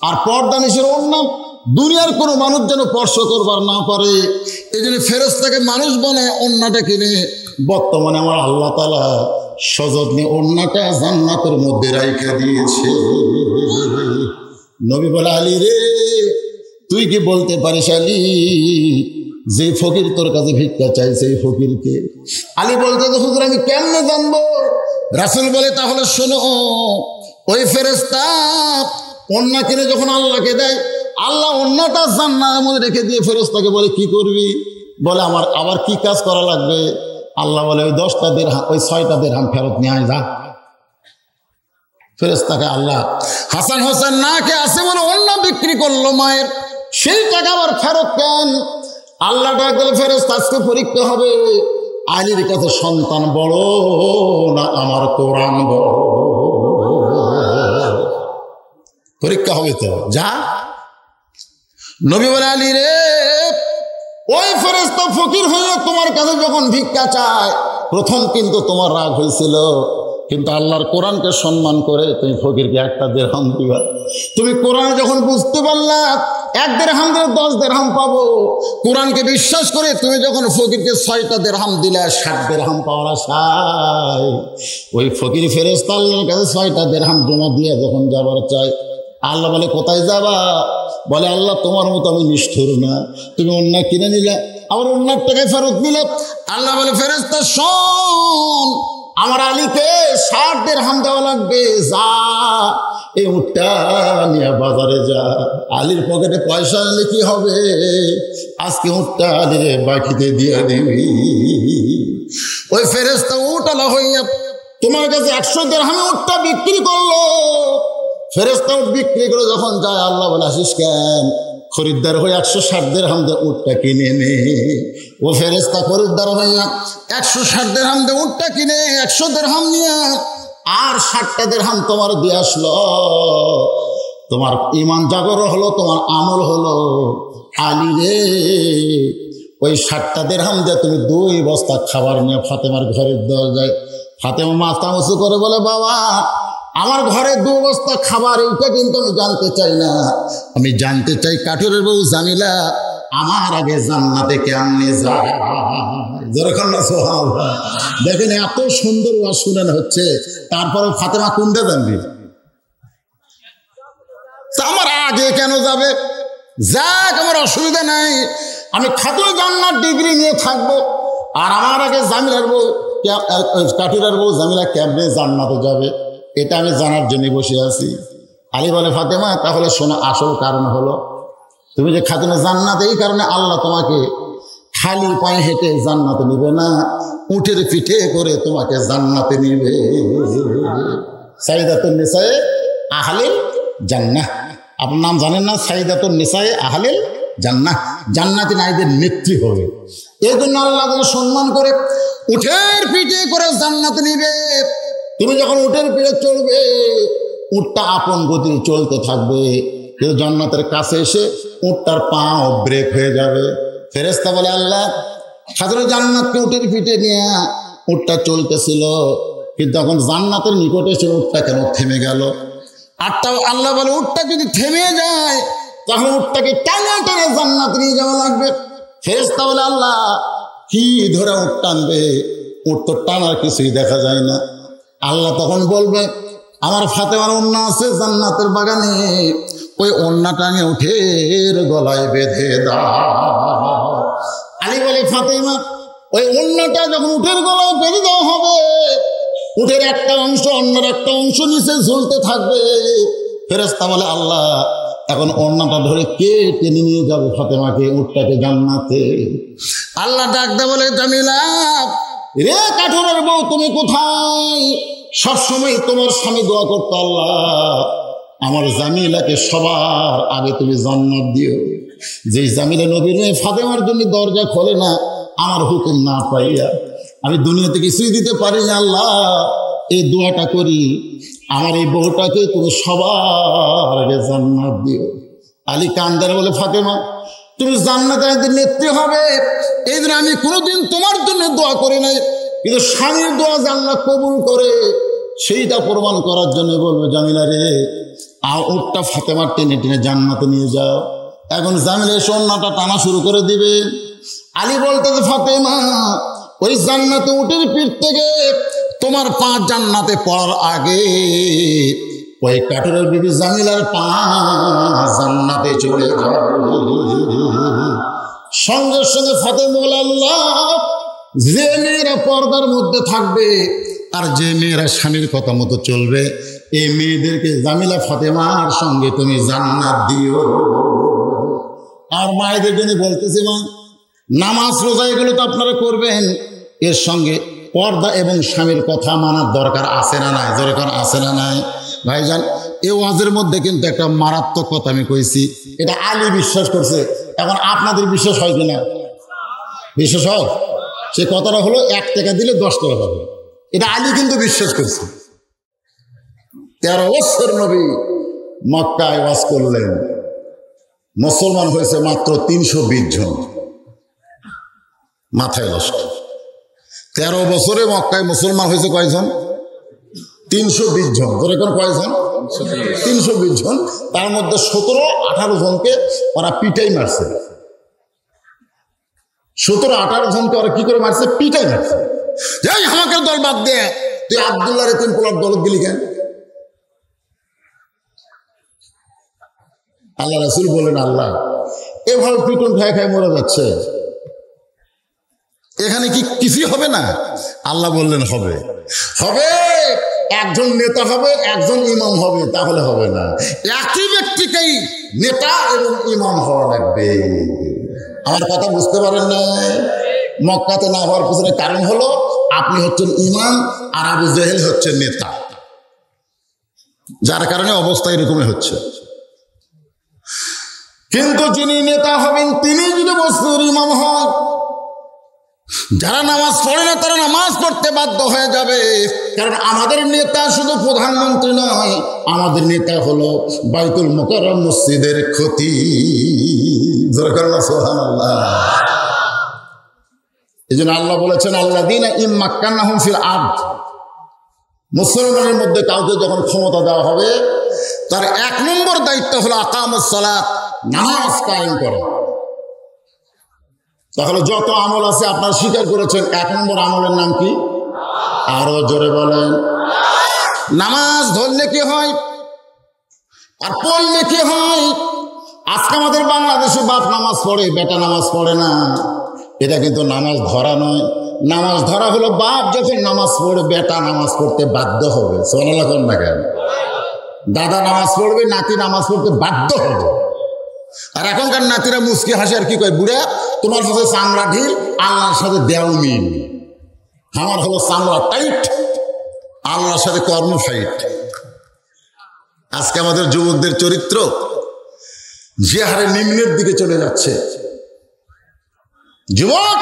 আর পর্দানিশীর ওন্না দুনিয়ার কোনো মানুষ যেন স্পর্শ করবার না পারে, এই জন্য ফেরেশতাকে মানুষ বানায় ওন্নাটা কিনে। বর্তমানে আমার আল্লাহ তাআলা সযত্নে ওন্নাটা জান্নাতের মধ্যে রাইখা দিয়েছে। নবী বলে আলী রে, তুই কি বলতে পারিস আলী, যে ফকির তোর কাছে ভিক্ষা চাইছে এই ফকিরকে? আলী বলতে তো হুজুর আমি কেমনে জানবো? রাসূল বলে তাহলে শোনো, ওই ফেরেশতা ওন্না কিনে যখন আল্লাহকে দেয়, আল্লাহ ওন্নাটা জান্নাতের মধ্যে রেখে দিয়ে ফেরেশতাকে বলে কি করবি? বলে আমার আবার কি কাজ করা লাগবে? আল্লাহ বলে ওই 10টা দিরহাম, ওই 6টা দিরহাম ফেরত নিয়ে আয় যা। ফেরেশতাকে আল্লাহ হাসান হোসেন না কে আছে বলে ওন্না বিক্রি করলো মায়ের, সেই টাকা আবার ফেরত কেন? আল্লাহ ডাক দিলে ফেরেশতা আজকে পরীক্ষা হবে, আলীর কাছে সন্তান বড় না আমার কোরআন বড়? পরীক্ষা হবে তো, যা। নবী বলে আলী রে, ওই ফেরেশতা ফকির হয়ে তোমার কাছে যখন ভিক্ষা চায়, প্রথম কিন্তু তোমার রাগ হয়েছিল, কিন্তু আল্লাহর কোরআনকে সম্মান করে তুমি ফকিরকে 1টা দিরহাম দিবা। তুমি কোরআন যখন বুঝতে পারলা 1 দিরহাম দিয়ে 10 দিরহাম পাবো, কোরআনকে বিশ্বাস করে তুমি যখন ফকিরকে 6টা দিরহাম দিলে 60 দিরহাম পাওয়ার আশায়, ওই ফকির ফেরেশতা আল্লাহর কাছে 6টা দিরহাম জমা দিয়ে যখন যাবার চাই, আল্লাহ বলে কোথায় যাবা? বলে আল্লাহ তোমার মতো আমি নিষ্ঠুর না, তুমি ওন্না কিনে নিলে আবার ওন্নার টাকায় ফেরত নিলে। আল্লাহ বলে ফেরেশতা শোন, আমার আলীকে 60 দিরহাম দেওয়া লাগবে, যা এই উটটা নিয়ে বাজারে যা। আলীর পকেটে পয়সা নিলে কি হবে? আজকে উটটা আলীর বাকিতে দিয়ে দিবি। ওই ফেরেশতা উটওয়ালা হইয়া তোমার কাছে 100 দিরহামে উটটা বিক্রি করলো। ফেরেশতা উট বিক্রি করে যখন যায়, আল্লাহ বলে আসিস কেন? খরিদ্দার হয়ে 160 দিরহাম দিয়ে উটটা কিনে নে। ও ফেরেশতা খরিদ্দার হইয়া 160 দিরহাম দিয়ে উটটা কিনে 100 দিরহাম নিয়ে আর 60টা দিরহাম তোমার দিয়ে আসলো। তোমার ইমান জাগর হলো, তোমার আমল হলো। আলী রে, ওই 60টা দিরহাম দিয়ে তুমি 2 বস্তা খাবার নিয়ে ফাতেমার ঘরের দরজায়। ফাতেমা মাথা উঁচু করে বলে বাবা, আমার ঘরে 2 বস্তা খাবার, এইটা কিন্তু আমি জানতে চাই না। আমি জানতে চাই কাঠুরের বউ জামিলা আমার আগে জান্নাতে কেমনে যায়। দেখেন এত সুন্দর ওয়াজ শুনানো হচ্ছে, তারপরে ফাতেমা কোনটা জানবে? আমার আগে কেন যাবে? যাক, আমার অসুবিধা নাই, আমি খাতুন জান্নাত ডিগ্রি নিয়ে থাকবো, আর আমার আগে জামিলার বউ, কাঠুরের বউ জামিলা কেমনে জান্নাতে যাবে, এটা আমি জানার জন্য বসে আছি। আলী বলে ফাতেমা তাহলে শোনো, আসল কারণ হলো তুমি যে খাতুনে জান্নাত, এই কারণে আল্লাহ তোমাকে খালি পায়ে হেঁটে জান্নাতে নিবে না, উটের পিঠে করে তোমাকে জান্নাতে নিবে। সাইদাতুন নিসায়ে আহলিল জান্নাহ, আপনার নাম জানেন না? সাইদাতুন নিসায়ে আহলিল জান্নাহ, জান্নাতি নারীদের নেত্রী হবে। এই জন্য আল্লাহ সম্মান করে উটের পিঠে করে জান্নাতে নিবে। তুমি যখন উটের পিঠে চলবে, উটটা আপন গতি চলতে থাকবে, কিন্তু জান্নাতের কাছে এসে উটটার পাও ব্রেক হয়ে যাবে। ফেরেশতা বলে আল্লাহ, খাতুনে জান্নাতকে উটের পিঠে নিয়ে উটটা চলতেছিল, কিন্তু এখন জান্নাতের নিকটে এসে উটটা কেন থেমে গেল? আল্লাহ বলে উটটা যদি থেমে যায় তাহলে উটটাকে টানে টানে জান্নাতে নিয়ে যাওয়া লাগবে। ফেরেশতা বলে আল্লাহ, কি ধরে উট টানবে? উট তো টানার কিছুই দেখা যায় না। আল্লাহ তখন বলবে, আমার ফাতেমার ওন্না আছে জান্নাতের বাগানে, ওই ওন্নাটা নিয়ে উটের গলায় বেঁধে দাও। আলী বলে ফাতেমা, ওই ওন্নাটা যখন উটের গলায় বেঁধে দেওয়া হবে, উটের একটা অংশ অন্যের একটা অংশ নিচে ঝুলতে থাকবে। ফেরেশতা বলে আল্লাহ, এখন ওড়নাটা ধরে কে টেনে নিয়ে যাবে ফাতেমাকে, উটটাকে জান্নাতে? আল্লাহ ডাকতে বলে, জামিলা রে কাঠুরের বউ তুমি কোথায়? সবসময় তোমার স্বামী দোয়া করতো, আল্লাহ আমার জামিলাকে সবার আগে তুমি জান্নাত দিও। যে জামিলা নবীর মেয়ে ফাতেমার জন্য দরজা খোলে না আমার হুকুম না পাইয়া, আমি দুনিয়াতে কিছুই দিতে পারি না, আল্লাহ এই দোয়াটা করি আমার এই বউটাকে তুমি সবার আগে জান্নাত দিও। আলী কান্দার বলে, ফাতেমা তুমি জান্নাতের একদিন নেত্রী হবে, এই দিন আমি কোনোদিন তোমার জন্য দোয়া করি নাই, কিন্তু স্বামীর দোয়া জান্নাত কবুল করে সেইটা প্রমাণ করার জন্য বলবো, জামিলা রে উটটা ফাতেমার টেনে টেনে জান্নাতে নিয়ে যাও। এখন জামিলা সন্নাটা টানা শুরু করে দিবে। আলী বলতেছে, ফাতেমা ওই জান্নাতে উটের পিঠ থেকে তোমার পা জান্নাতে পড়ার আগে ওই কাঠুরের বিবি জামিলার পা জান্নাতে চলে যাবে। সঙ্গে সঙ্গে ফাতেমা বলে, আল্লাহ যে মেয়েরা পর্দার মধ্যে থাকবে আর যে মেয়েরা স্বামীর কথা মতো চলবে এই মেয়েদেরকে জামিলা ফাতেমার সঙ্গে তুমি জান্নাত দিও। আর মায়েদের জন্য বলতেছি, মা নামাজ রোজা এগুলো তো আপনারা করবেন, এর সঙ্গে পর্দা এবং স্বামীর কথা মানার দরকার আছে না নাই? দরকার আছে না নাই? ভাইজান এই ওয়াজের মধ্যে কিন্তু একটা মারাত্মক কথা আমি কইছি, এটা আলী বিশ্বাস করছে। এখন আপনাদের বিশ্বাস হয় কিনা? বিশ্বাস হয়? সে কথাটা হলো 1 টাকা দিলে 10 টাকা পাবে, এটা আলী কিন্তু বিশ্বাস করছে। 13 বছর নবী মক্কায় ওয়াজ করলেন, মুসলমান হয়েছে মাত্র 320 জন। মাথায় নষ্ট। 13 বছরে মক্কায় মুসলমান হয়েছে কয়জন? 320 জন। এখন কয়জন? 320 জন। তার মধ্যে 17-18 জনকে ওরা পিটাই মারছে। 17-18 জনকে ওরা কি করে মারছে? পিটাই মারছে। যাই আমাকে দল বাদ দে, তুই আব্দুল্লাহ রেতিম পোলার দল দিলি কেন? আল্লাহ রাসূল বলেন, আল্লাহ এভাবে পিটন খায় খায় মরে যাচ্ছে, এখানে কি কিছুই হবে না? আল্লাহ বললেন, হবে হবে, একজন নেতা হবে, একজন ইমাম হবে, তাহলে হবে না। একই ব্যক্তিকেই নেতা এবং ইমাম হওয়া লাগবে। আমার কথা বুঝতে পারেন না? মক্কাতে না হওয়ার পিছনে কারণ হলো আপনি হচ্ছেন ইমাম আর আবু জেহেল হচ্ছেন নেতা, যার কারণে অবস্থা এরকমই হচ্ছে। কিন্তু যিনি নেতা হবেন তিনি যদি বস্তুর ইমাম হন, যারা নামাজ পড়ে না তারা নামাজ পড়তে বাধ্য হয়ে যাবে। কারণ আমাদের নেতা শুধু প্রধানমন্ত্রী নয়, আমাদের নেতা হলো বাইতুল মুকাররম মসজিদের খতিব। সুবহানাল্লাহ। এই জন্য আল্লাহ বলেছেন, আল্লাযীনা ইম্মাক্কানাহুম ফিল আরদ, মুসলমানের মধ্যে কাউকে যখন ক্ষমতা দেওয়া হবে তার 1 নম্বর দায়িত্ব হলো আকামুস সালাত, নামাজ কায়েম করা। তাহলে যত আমল আছে আপনারা স্বীকার করেছেন, 1 নম্বর আমলের নাম কি? আরো জোরে বলেন। নামাজ ধরলে কি হয় আর পড়লে কি হয়? আজকে আমাদের বাংলাদেশে বাপ নামাজ পড়ে, বেটা নামাজ পড়ে না। এটা কিন্তু নামাজ ধরা নয়। নামাজ ধরা হলো বাপ যখন নামাজ পড়ে বেটা নামাজ পড়তে বাধ্য হবে। সুবহানাল্লাহ কোন না কেন? দাদা নামাজ পড়বে, নাতি নামাজ পড়তে বাধ্য হবে। আর এখনকার নাতিরা মুস্কি হাসে আর কি কয়, বুড়া তোমার সাথে চামড়া ঢিল, আল্লাহর সাথে দেও মিল। আমার হলো চামড়া টাইট, আল্লাহর সাথে কর্ম ফাইট। আজকে আমাদের যুবকদের চরিত্র যে হারে নিম্নের দিকে চলে যাচ্ছে। যুবক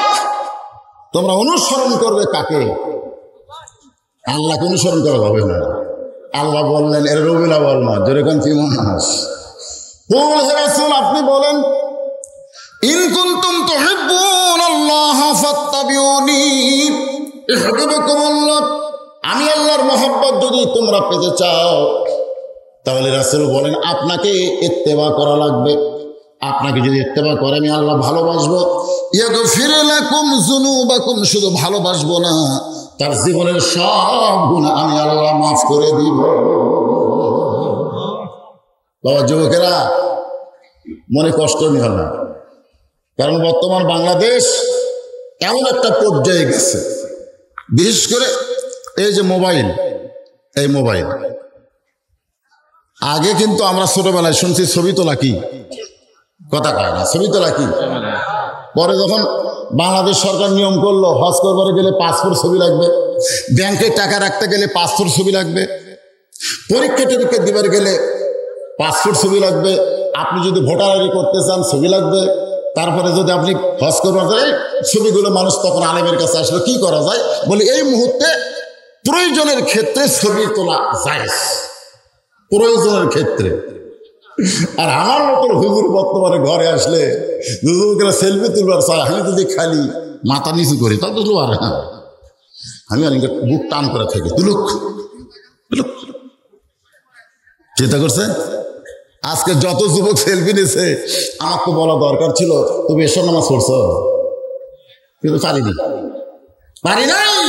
তোমরা অনুসরণ করবে কাকে? আল্লাহকে অনুসরণ করা হবে না। আল্লাহ বললেন, এর রবিউল আউয়াল মাস, যেরকম কি মাস। হে রাসূল আপনি বলেন, ইন কুনতুম তুহিব্বুনাল্লাহ ফাত্তাবিউনি ইউহিব্বুকুমুল্লাহ, আমি আল্লাহর মহব্বত যদি তোমরা পেতে চাও তাহলে রাসূল বলেন আপনাকে ইত্তেবা করা লাগবে। আপনাকে যদি ইত্তেবা করে আমি আল্লাহ ভালোবাসবো। ইয়াগফির লাকুম যুনুবাকুম, শুধু ভালোবাসবো না, তার জীবনের সব গুনাহ আমি আল্লাহ মাফ করে দিব। বাবা যুবকেরা মনে কষ্ট নিও না, কারণ বর্তমান বাংলাদেশ এমন একটা পর্যায়ে গেছে, বিশেষ করে এই যে মোবাইল, এই মোবাইল আগে কিন্তু আমরা ছোটবেলায় শুনছি ছবি তোলা কি, কথা কয় না, ছবি তোলা কি। পরে যখন বাংলাদেশ সরকার নিয়ম করলো হজ করবার গেলে পাসপোর্ট ছবি লাগবে, ব্যাংকে টাকা রাখতে গেলে পাসপোর্ট ছবি লাগবে, পরীক্ষা টরীক্ষা দিবার গেলে পাসপোর্ট ছবি লাগবে, আপনি যদি ভোটার আইডি করতে চান ছবি লাগবে, তারপরে যদি আপনি হজ করবার যায় ছবিগুলো মানুষ তখন আলেমের কাছে আসলে কি করা যায়, বলে এই মুহূর্তে প্রয়োজনের ক্ষেত্রে ছবি তোলা যায়, প্রয়োজনের ক্ষেত্রে। আর আমার মতো হুজুর বর্তমানে ঘরে আসলে হুজুরকে সেলফি তুলবার চাই, আমি যদি খালি মাথা নিচু করি তা তুলো আর আমি বুক টান করে থাকি, তুলুক চিন্তা করছে। আজকে যত যুবক সেলফি নিছে আমাকে বলা দরকার ছিল তুমি এসব নামাজ পড়ছ, কিন্তু পারি নাই।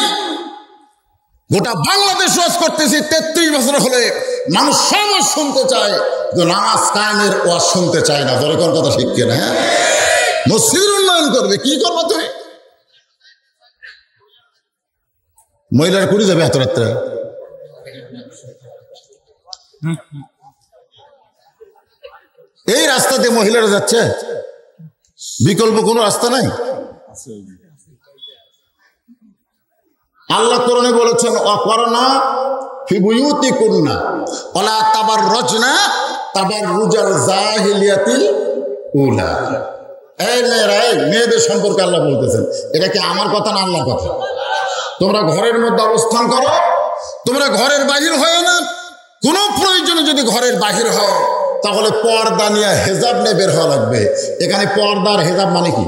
গোটা বাংলাদেশ ওয়াজ করতেছি 33 বছর হলে, মানুষ সব শুনতে চায়, নামাজ কায়েমের ওয়াজ শুনতে চায় না। ধরে কোন কথা ঠিক কিনা? হ্যাঁ, মসজিদের উন্নয়ন করবে, কি করবো তুমি? মহিলারা কুড়ি যাবে এত রাত্রে, এই রাস্তা দিয়ে মহিলারা যাচ্ছে, বিকল্প কোনো রাস্তা নাই। আল্লাহ কোরআনে বলেছেন অকরনা ফি বুয়ুতিকুন্না ওয়ালা তাবাররাজনা তাবাররুজাল জাহিলিয়াতিল উলা। এই মেয়েরা, এই মেয়েদের সম্পর্কে আল্লাহ বলতেছেন, এটা কি আমার কথা না আল্লাহর কথা? তোমরা ঘরের মধ্যে অবস্থান করো, তোমরা ঘরের বাহির হয় না। কোনো প্রয়োজনে যদি ঘরের বাহির হও তাহলে পর্দা নিয়ে হেজাব নিয়ে বের হওয়া লাগবে। এখানে পর্দার হেজাব মানে কি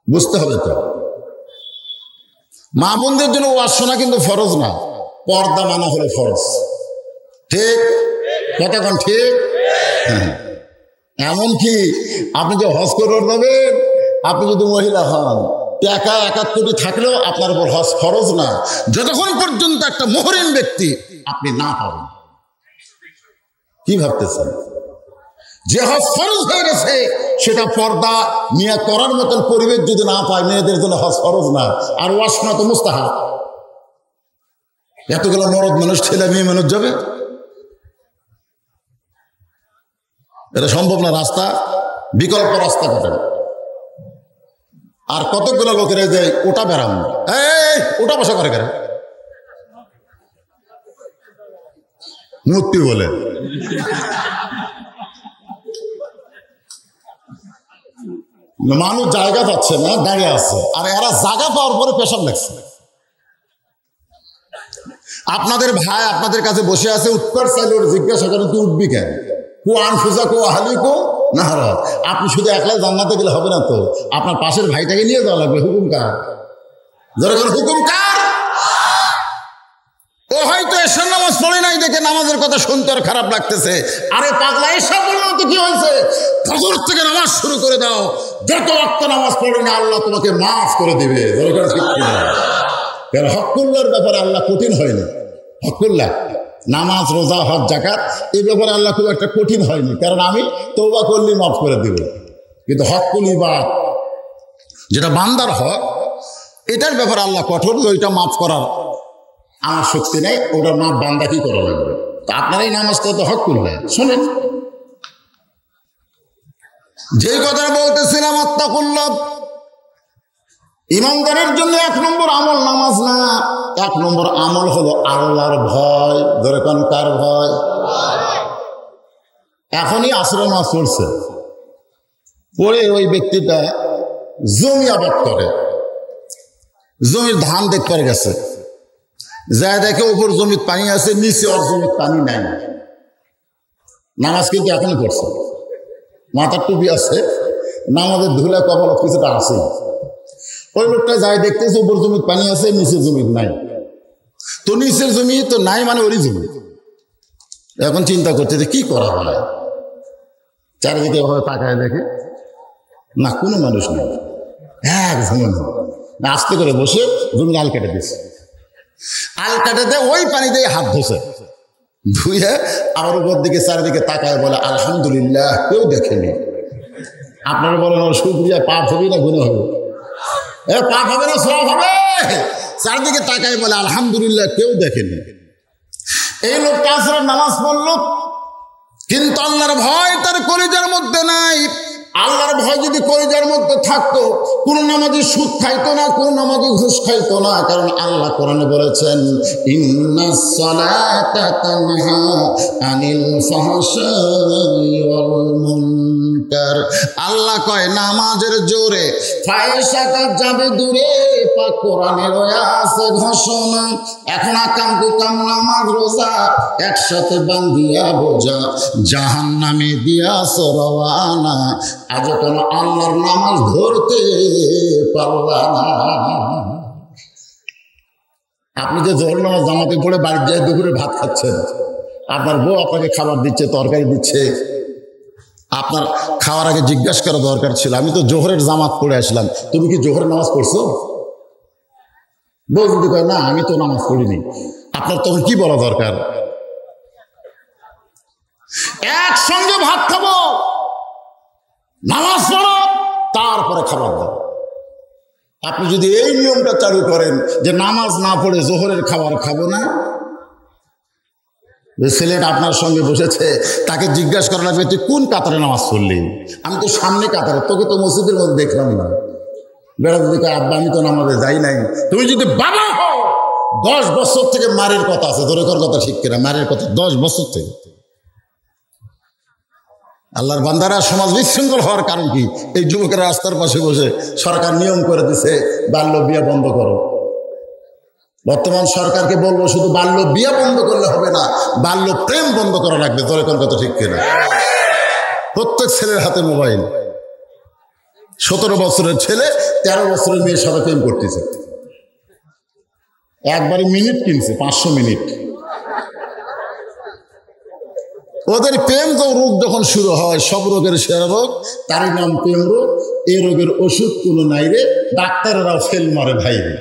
বুঝতে হবে তো। মা বোনদের জন্য ওয়াজ শোনা কিন্তু ফরজ না, পর্দা মানা হলো ফরজ। ঠিক কথা কোন ঠিক? হ্যাঁ, এমনকি আপনি যে হজ করতে যাবেন, আপনি যদি মহিলা হন, টাকা 1 কোটি থাকলেও আপনার উপর হজ ফরজ না, যতক্ষণ পর্যন্ত একটা মুহরিম ব্যক্তি আপনি না পাবেন। কি ভাবতেছেন? যে হজ ফরজ হয়ে গেছে সেটা পর্দা নিয়ে করার মতন পরিবেশ যদি না পায়, মেয়েদের জন্য হজ ফরজ না, আর ওয়াজ শোনা তো মুস্তাহাব। এতগুলো মরদ মানুষ, ছেলে মেয়ে মানুষ যাবে, এটা সম্ভব না। রাস্তা, বিকল্প রাস্তা করেন। আর কতগুলো লোকেরা যে ওটা বেড়াম, এই ওটা বসা করে কেন মূর্তি বলে, মানুষ জায়গা পাচ্ছে না, দাঁড়িয়ে আছে, আর এরা জায়গা পাওয়ার পরে পেশাব লাগছে। আপনাদের ভাই আপনাদের কাছে বসে আছে, উৎকর চাইলে ওর জিজ্ঞাসা করেন তুই উঠবি কেন? কো আনফুসা কো আহলি কো না, আপনি শুধু একলা জান্নাতে গেলে হবে না তো, আপনার পাশের ভাইটাকে নিয়ে যাওয়া লাগবে। হুকুম কার? যখন হুকুম কার? ও হয়তো এসব নামাজ পড়ে নাই দেখে নামাজের কথা শুনতে আর খারাপ লাগতেছে। আরে পাগলা, এসব বললাম তো কি হয়েছে? ফজর থেকে নামাজ শুরু করে দাও, যত ওয়াক্ত নামাজ পড়ে না আল্লাহ তোমাকে মাফ করে দিবে। কারণ হকুল্লার ব্যাপারে আল্লাহ কঠিন হয়নি। হকুল্লাহ, নামাজ, রোজা, হজ, যাকাত, এই ব্যাপারে আল্লাহ খুব একটা কঠিন হয়নি, কারণ আমি তওবা করলে মাফ করে দেব। কিন্তু হকুল ইবাদ, যেটা বান্দার হক, এটার ব্যাপারে আল্লাহ কঠোর, ওইটা মাফ করার আমার শক্তি নেই, ওটা মাফ বান্দা কি করা লাগবে। তা আপনারাই নামাজটা তো হকুল হয়। শোনেন, যে কথা বলতেছিলাম, আত্তাকুল্লাহ, ইমানদারের জন্য 1 নম্বর আমল নামাজ না, 1 নম্বর আমল হলো আল্লাহর ভয়। ধরে কোন কার ভয়? এখনই আসরের নামাজ পড়ছে, পড়ে ওই ব্যক্তিটা জমি আবাদ করে, জমির ধান দেখতে পেয়ে গেছে, যা দেখে উপর জমির পানি আছে, নিচে ওর জমির পানি নাই। নামাজ কিন্তু এখনই পড়ছে, মাথার টুপি আছে, নামাজের ধুলা কপাল কিছুটা আছে। ওই লোকটা যাই দেখতেছে উপর জমির পানি আছে, নিচের জমির নাই। তো নিচের জমি তো নাই মানে ওরই জমি। এখন চিন্তা করতে যে কি করা হয়, চারিদিকে এভাবে তাকায় দেখে না, কোনো মানুষ নেই, এক জমি। আস্তে করে বসে জমির আল কেটে দিচ্ছে, আল কাটাতে ওই পানি দিয়ে হাত ধুছে, ধুয়ে আমার উপর দিকে চারিদিকে তাকায় বলে আলহামদুলিল্লাহ, কেউ দেখেনি। আপনারা বলেন ওর শুকরিয়া পাপ হবে না গুনাহ হবে? পাপ হবে না সওয়াব হবে? চারিদিকে তাকায় বলে আলহামদুলিল্লাহ, কেউ দেখেনি। এই লোকটা আসরের নামাজ পড়ল, কিন্তু আল্লাহর ভয় তার কলিজার মধ্যে নাই। আল্লাহর ভয় যদি কলিজার মধ্যে থাকতো, কোন নামাজি সুদ খাইতো না, কোন নামাজি ঘুষ খাইতো না। কারণ আল্লাহ কোরআনে বলেছেন, ইন্নাস সালাতা তানহা আনিল ফাহশাই ওয়াল মুনকার। আল্লাহ কয় নামাজের জোরে ফাহিশা কাজ যাবে দূরে, পাক কোরআনে আছে ঘোষণা। এখন আকাম কুকাম নামাজ রোজা একসাথে বান্ধিয়া বোঝা, জাহান্নামে দিয়াছ রওয়ানা, আজ কোন আল্লাহর নামাজ ধরতে পারলা না। আপনি যে জোহর নামাজ জামাতে পড়ে বাড়ি যায় দুপুরে ভাত খাচ্ছেন, আপনার বউ আপনাকে খাবার দিচ্ছে, তরকারি দিচ্ছে, আপনার খাওয়ার আগে জিজ্ঞাসা করা দরকার ছিল, আমি তো জোহরের জামাত পড়ে আসলাম, তুমি কি জোহরের নামাজ পড়ছো? বউ যদি কয় না আমি তো নামাজ পড়িনি, আপনার তখন কি বলা দরকার? একসঙ্গে ভাত খাবো, নামাজ পড়ো, তারপরে খাবার দাও। আপনি যদি এই নিয়মটা চালু করেন যে নামাজ না পড়ে জোহরের খাবার খাবো না, যে ছেলেটা আপনার সঙ্গে বসেছে তাকে জিজ্ঞাসা করা লাগবে তুই কোন কাতারে নামাজ পড়লি? আমি তো সামনে কাতারে, তোকে তো মসজিদের মধ্যে দেখলাম না। বেড়া যদি কয় আব্বা আমি তো নামাজে যাই নাই। তুমি যদি বাবা হও, 10 বছর থেকে মারের কথা আছে, ধরে কর কথা ঠিক কিনা, মারের কথা 10 বছর থেকে। আল্লাহর বান্দারা সমাজ বিশৃঙ্খল হওয়ার কারণ কি? এই যুবকেরা রাস্তার পাশে বসে সরকার নিয়ম করে দিছে বাল্য বিয়ে বন্ধ করো। বর্তমান সরকারকে বলবো শুধু বাল্য বিয়ে বন্ধ করলে হবে না, বাল্য প্রেম বন্ধ করা লাগবে। ধরে কোন কথা ঠিক কিনা? প্রত্যেক ছেলের হাতে মোবাইল, 17 বছরের ছেলে 13 বছরের মেয়ের সাথে প্রেম করতেছে। একবারে মিনিট কিনছে 500 মিনিট। ওদের প্রেম তো রোগ যখন শুরু হয়, সব রোগের সেরা রোগ, তারই নাম প্রেম রোগ। এই রোগের ওষুধ কোনো নাই রে, ডাক্তারেরাও ফেল মারে ভাই রে।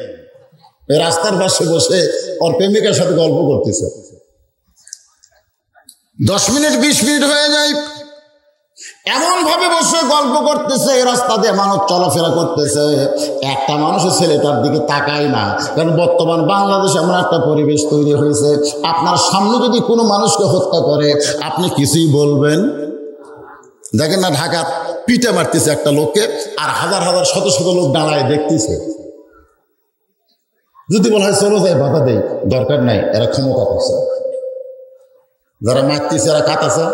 রাস্তার পাশে বসে ওর প্রেমিকার সাথে গল্প করতেছে, 10 মিনিট 20 মিনিট হয়ে যায়, এমন ভাবে বসে গল্প করতেছে। রাস্তা দিয়ে মানুষ চলাফেরা করতেছে, একটা মানুষের ছেলেটার দিকে তাকায় না। কারণ বর্তমান বাংলাদেশে এমন একটা পরিবেশ তৈরি হয়েছে, আপনার সামনে যদি কোনো মানুষকে হত্যা করে আপনি কিছুই বলবেন। দেখেন না ঢাকা পিটা মারতেছে একটা লোককে, আর হাজার হাজার শত শত লোক দাঁড়ায় দেখতেছে। যদি বলা হয় চলো যাই, বাধা দেয়, দরকার নাই, এরা ক্ষমতা করছে। যারা মারতেছে এরা কাতাছে,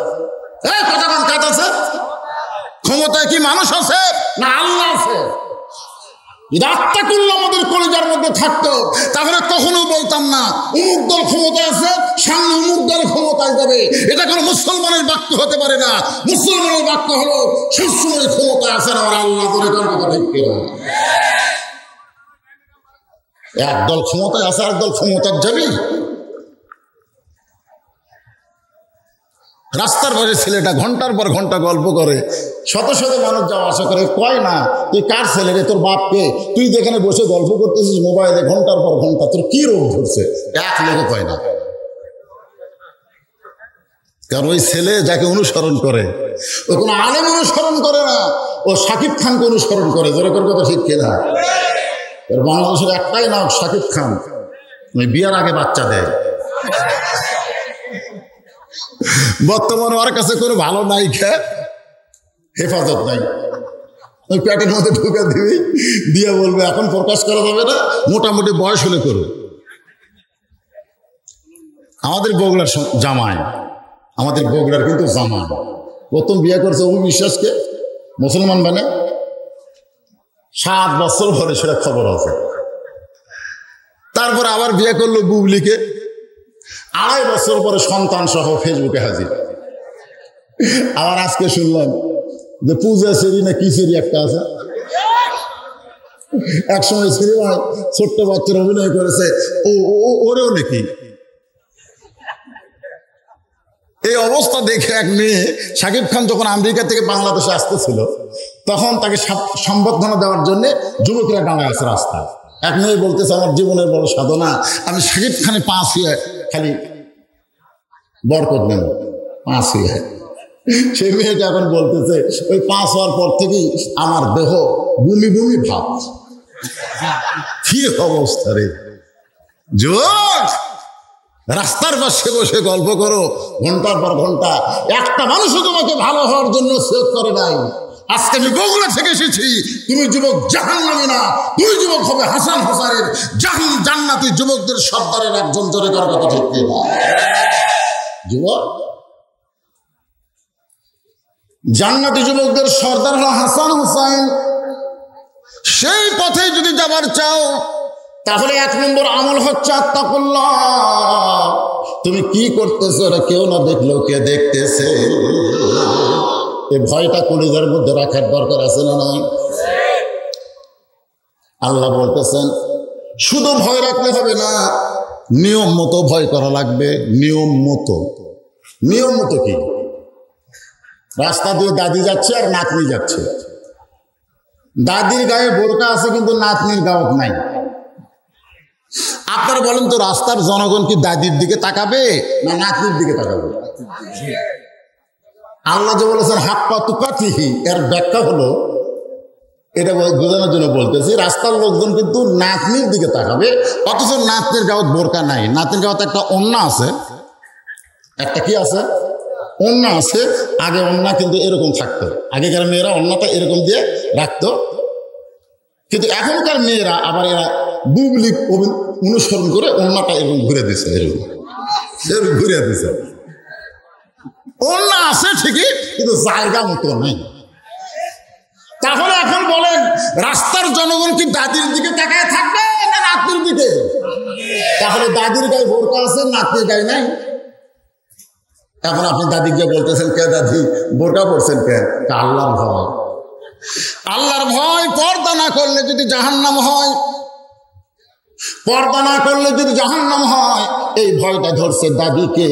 কতক্ষণ কাতাছে? ক্ষমতায় কি মানুষ আছে না আল্লাহ আছে? যদি আত্মাকুল্লাহ আমাদের কলিজার মধ্যে থাকতো তাহলে কখনো বলতাম না অমুক দল ক্ষমতা আছে, সামনে অমুক দল ক্ষমতায় যাবে। এটা কোনো মুসলমানের বাক্য হতে পারে না। মুসলমানের বাক্য হলো সবসময় ক্ষমতা আছে আমার আল্লাহ করে কথা ঠিক কিনা? একদল ক্ষমতায় আছে, একদল ক্ষমতার যাবি। রাস্তার পাশে ছেলেটা ঘন্টার পর ঘন্টা গল্প করে, শত শত মানুষ যাওয়া আশা করে, কয় না তুই কার ছেলে রে, তোর বাপকে? তুই যেখানে বসে গল্প করতেছিস মোবাইলে ঘন্টার পর ঘন্টা, তোর কি রোগ ধরছে? এক লোকে কয় না। কারণ ওই ছেলে যাকে অনুসরণ করে ও কোনো আলেম অনুসরণ করে না, ও শাকিব খানকে অনুসরণ করে। যেরকম কথা ঠিক কিনা? বাংলাদেশের একটাই নাম শাকিব খান, বিয়ার আগে বাচ্চা দেয়। বর্তমানে ওর কাছে কোনো ভালো নায়িকা হেফাজত নাই, ওই প্যাটের মধ্যে ঢুকে দিবি, দিয়ে বলবে এখন প্রকাশ করা যাবে না, মোটামুটি বয়স হলে করো। আমাদের বগুড়ার জামাই, আমাদের বগুড়ার কিন্তু জামাই প্রথম বিয়ে করছে অপু বিশ্বাসকে, মুসলমান মানে 7 বছর পরে সেটা খবর আছে। তারপরে আবার বিয়ে করলো বুবলিকে, 2.5 বছর পরে সন্তান সহ ফেসবুকে হাজির। আবার আজকে শুনলাম যে পূজা সেরি না কি সেরি একটা আছে, একসময় সিনেমায় ছোট্ট বাচ্চার অভিনয় করেছে, ওরেও নাকি। এই অবস্থা দেখে এক মেয়ে, শাকিব খান যখন আমেরিকা থেকে বাংলাদেশে আসতেছিল তখন তাকে সম্বর্ধনা দেওয়ার জন্য যুবকেরা দাঁড়ায় আছে রাস্তায়। এক মেয়ে বলতেছে আমার জীবনের বড় সাধনা, আমি শাকিব খানে 5 হয়ে খালি বরকত নেব, 5 হয়ে। সেই মেয়েটা এখন বলতেছে ওই 5 হওয়ার পর থেকেই আমার দেহ বমি বমি ভাব। কি অবস্থা রে! যুবক রাস্তার পাশে বসে গল্প করো ঘন্টার পর ঘন্টা, একটা মানুষও তোমাকে ভালো হওয়ার জন্য সেভ করে নাই। আজকে আমি বগুড়া থেকে এসেছি, তুমি যুবক জাহান্নামী না, তুমি যুবক হবে হাসান হোসেনের জান্নাতি যুবকদের সর্দারের একজন। জোরে করার কথা ঠিক না? যুবক জান্নাতি যুবকদের সর্দার হলো হাসান হোসেন। সেই পথে যদি যাবার চাও তাহলে 1 নম্বর আমল হচ্ছে আত্তাকুল্লাহ। তুমি কি করতেছো এটা কেউ না দেখলেও কে দেখতেছে, এই ভয়টা কলিজার মধ্যে রাখার দরকার আছে না নাই? আল্লাহ বলতেছেন শুধু ভয় রাখলে হবে না, নিয়ম মতো ভয় করা লাগবে। নিয়ম মতো, নিয়ম মতো কি? রাস্তা দিয়ে দাদি যাচ্ছে আর নাতনি যাচ্ছে, দাদির গায়ে বোরকা আছে কিন্তু নাতনির গাওত নাই। আপনারা বলেন তো, রাস্তার জনগণ কি দাদির দিকে তাকাবে না নাতনির দিকে তাকাবে? আল্লাহ যে বলেছেন হাক্কা তুকাতিহি, এর ব্যাখ্যা হলো, এটা বোঝানোর জন্য বলতেছি, রাস্তার লোকজন কিন্তু নাতনির দিকে তাকাবে, অথচ নাতনির গাওত বোরকা নাই। নাতনির গাওত একটা ওন্না আছে, একটা কি আছে? ওন্না আছে। আগে ওন্না কিন্তু এরকম থাকতো, আগেকার মেয়েরা ওন্নাটা এরকম দিয়ে রাখতো, কিন্তু এখনকার মেয়েরা আবার এরা বুবলি অনুসরণ করে ওন্নাটা এরকম ঘুরে দিছে, এরকম ঘুরে দিছে। ওন্না আছে ঠিকই, কিন্তু জায়গা মতো নেই। তাহলে এখন বলেন, রাস্তার জনগণ কি দাদির দিকে তাকায় থাকবে না নাতনির দিকে? তাহলে দাদির গায়ে বোরকা আছে, নাতনির গায়ে নাই। এখন আপনি দাদিকে বলতেছেন, কে দাদি বোরকা পড়ছেন কেন? আল্লাহর ভয়। আল্লাহর ভয় পর্দা না করলে যদি জাহান্নাম হয়, পর্দা না করলে যদি জাহান্নাম হয়, এই ভয়টা ধরছে দাদিকে,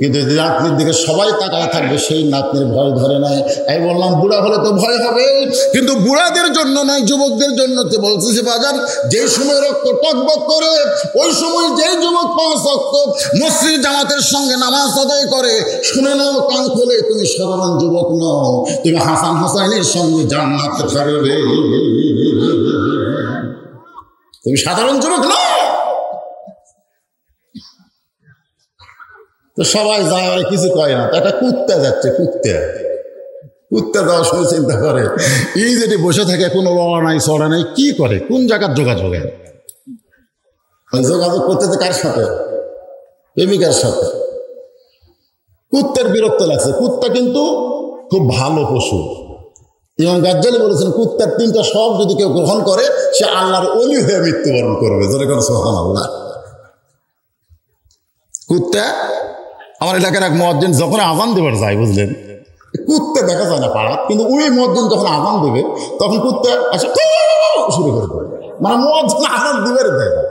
কিন্তু নাতনির দিকে সবাই তাকায় থাকবে, সেই নাতনির ভয় ধরে নাই। এই বললাম বুড়া হলে তো ভয় হবে, কিন্তু বুড়াদের জন্য নয়, যুবকদের জন্য। তো বলতেছে বাজার, যেই সময় রক্ত টকবক করে, ওই সময় যেই যুবক 5 ওয়াক্ত মসজিদ জামাতের সঙ্গে নামাজ আদায় করে, শুনে নাও কান খোলে, তুমি সাধারণ যুবক নও, তুমি হাসান হোসেনের সঙ্গে জান্নাতে থাকবে। তুমি সাধারণ যুবক নও। তো সবাই যায় আর কিছু কয় না, তো একটা কুত্তা যাচ্ছে, কুত্তা যাওয়ার সময় চিন্তা করে, এই যেটি বসে থাকে, কোনো লড়া নাই চড়া নাই, কি করে, কোন জায়গার যোগাযোগ? যোগাযোগ করতেছে কার সাথে? প্রেমিকার সাথে। কুত্তার বিরক্ত লাগছে। কুত্তা কিন্তু খুব ভালো পশু। ইমাম গাজ্জালী বলেছেন, কুত্তার 3টা সব যদি কেউ গ্রহণ করে, সে আল্লাহর ওলি হয়ে মৃত্যুবরণ করবে। জোরে করে সুবহানাল্লাহ। কুত্তা, আমার এলাকার এক মুয়াজ্জিন যখন আযান দেবার যায়, বুঝলেন, কুত্তা দেখা যায় না পাড়া, কিন্তু ওই মুয়াজ্জিন যখন আযান দেবে, তখন কুত্তা আসে শুরু করে দেবে। মানে মুয়াজ্জিন আযান দিবার দেয় না।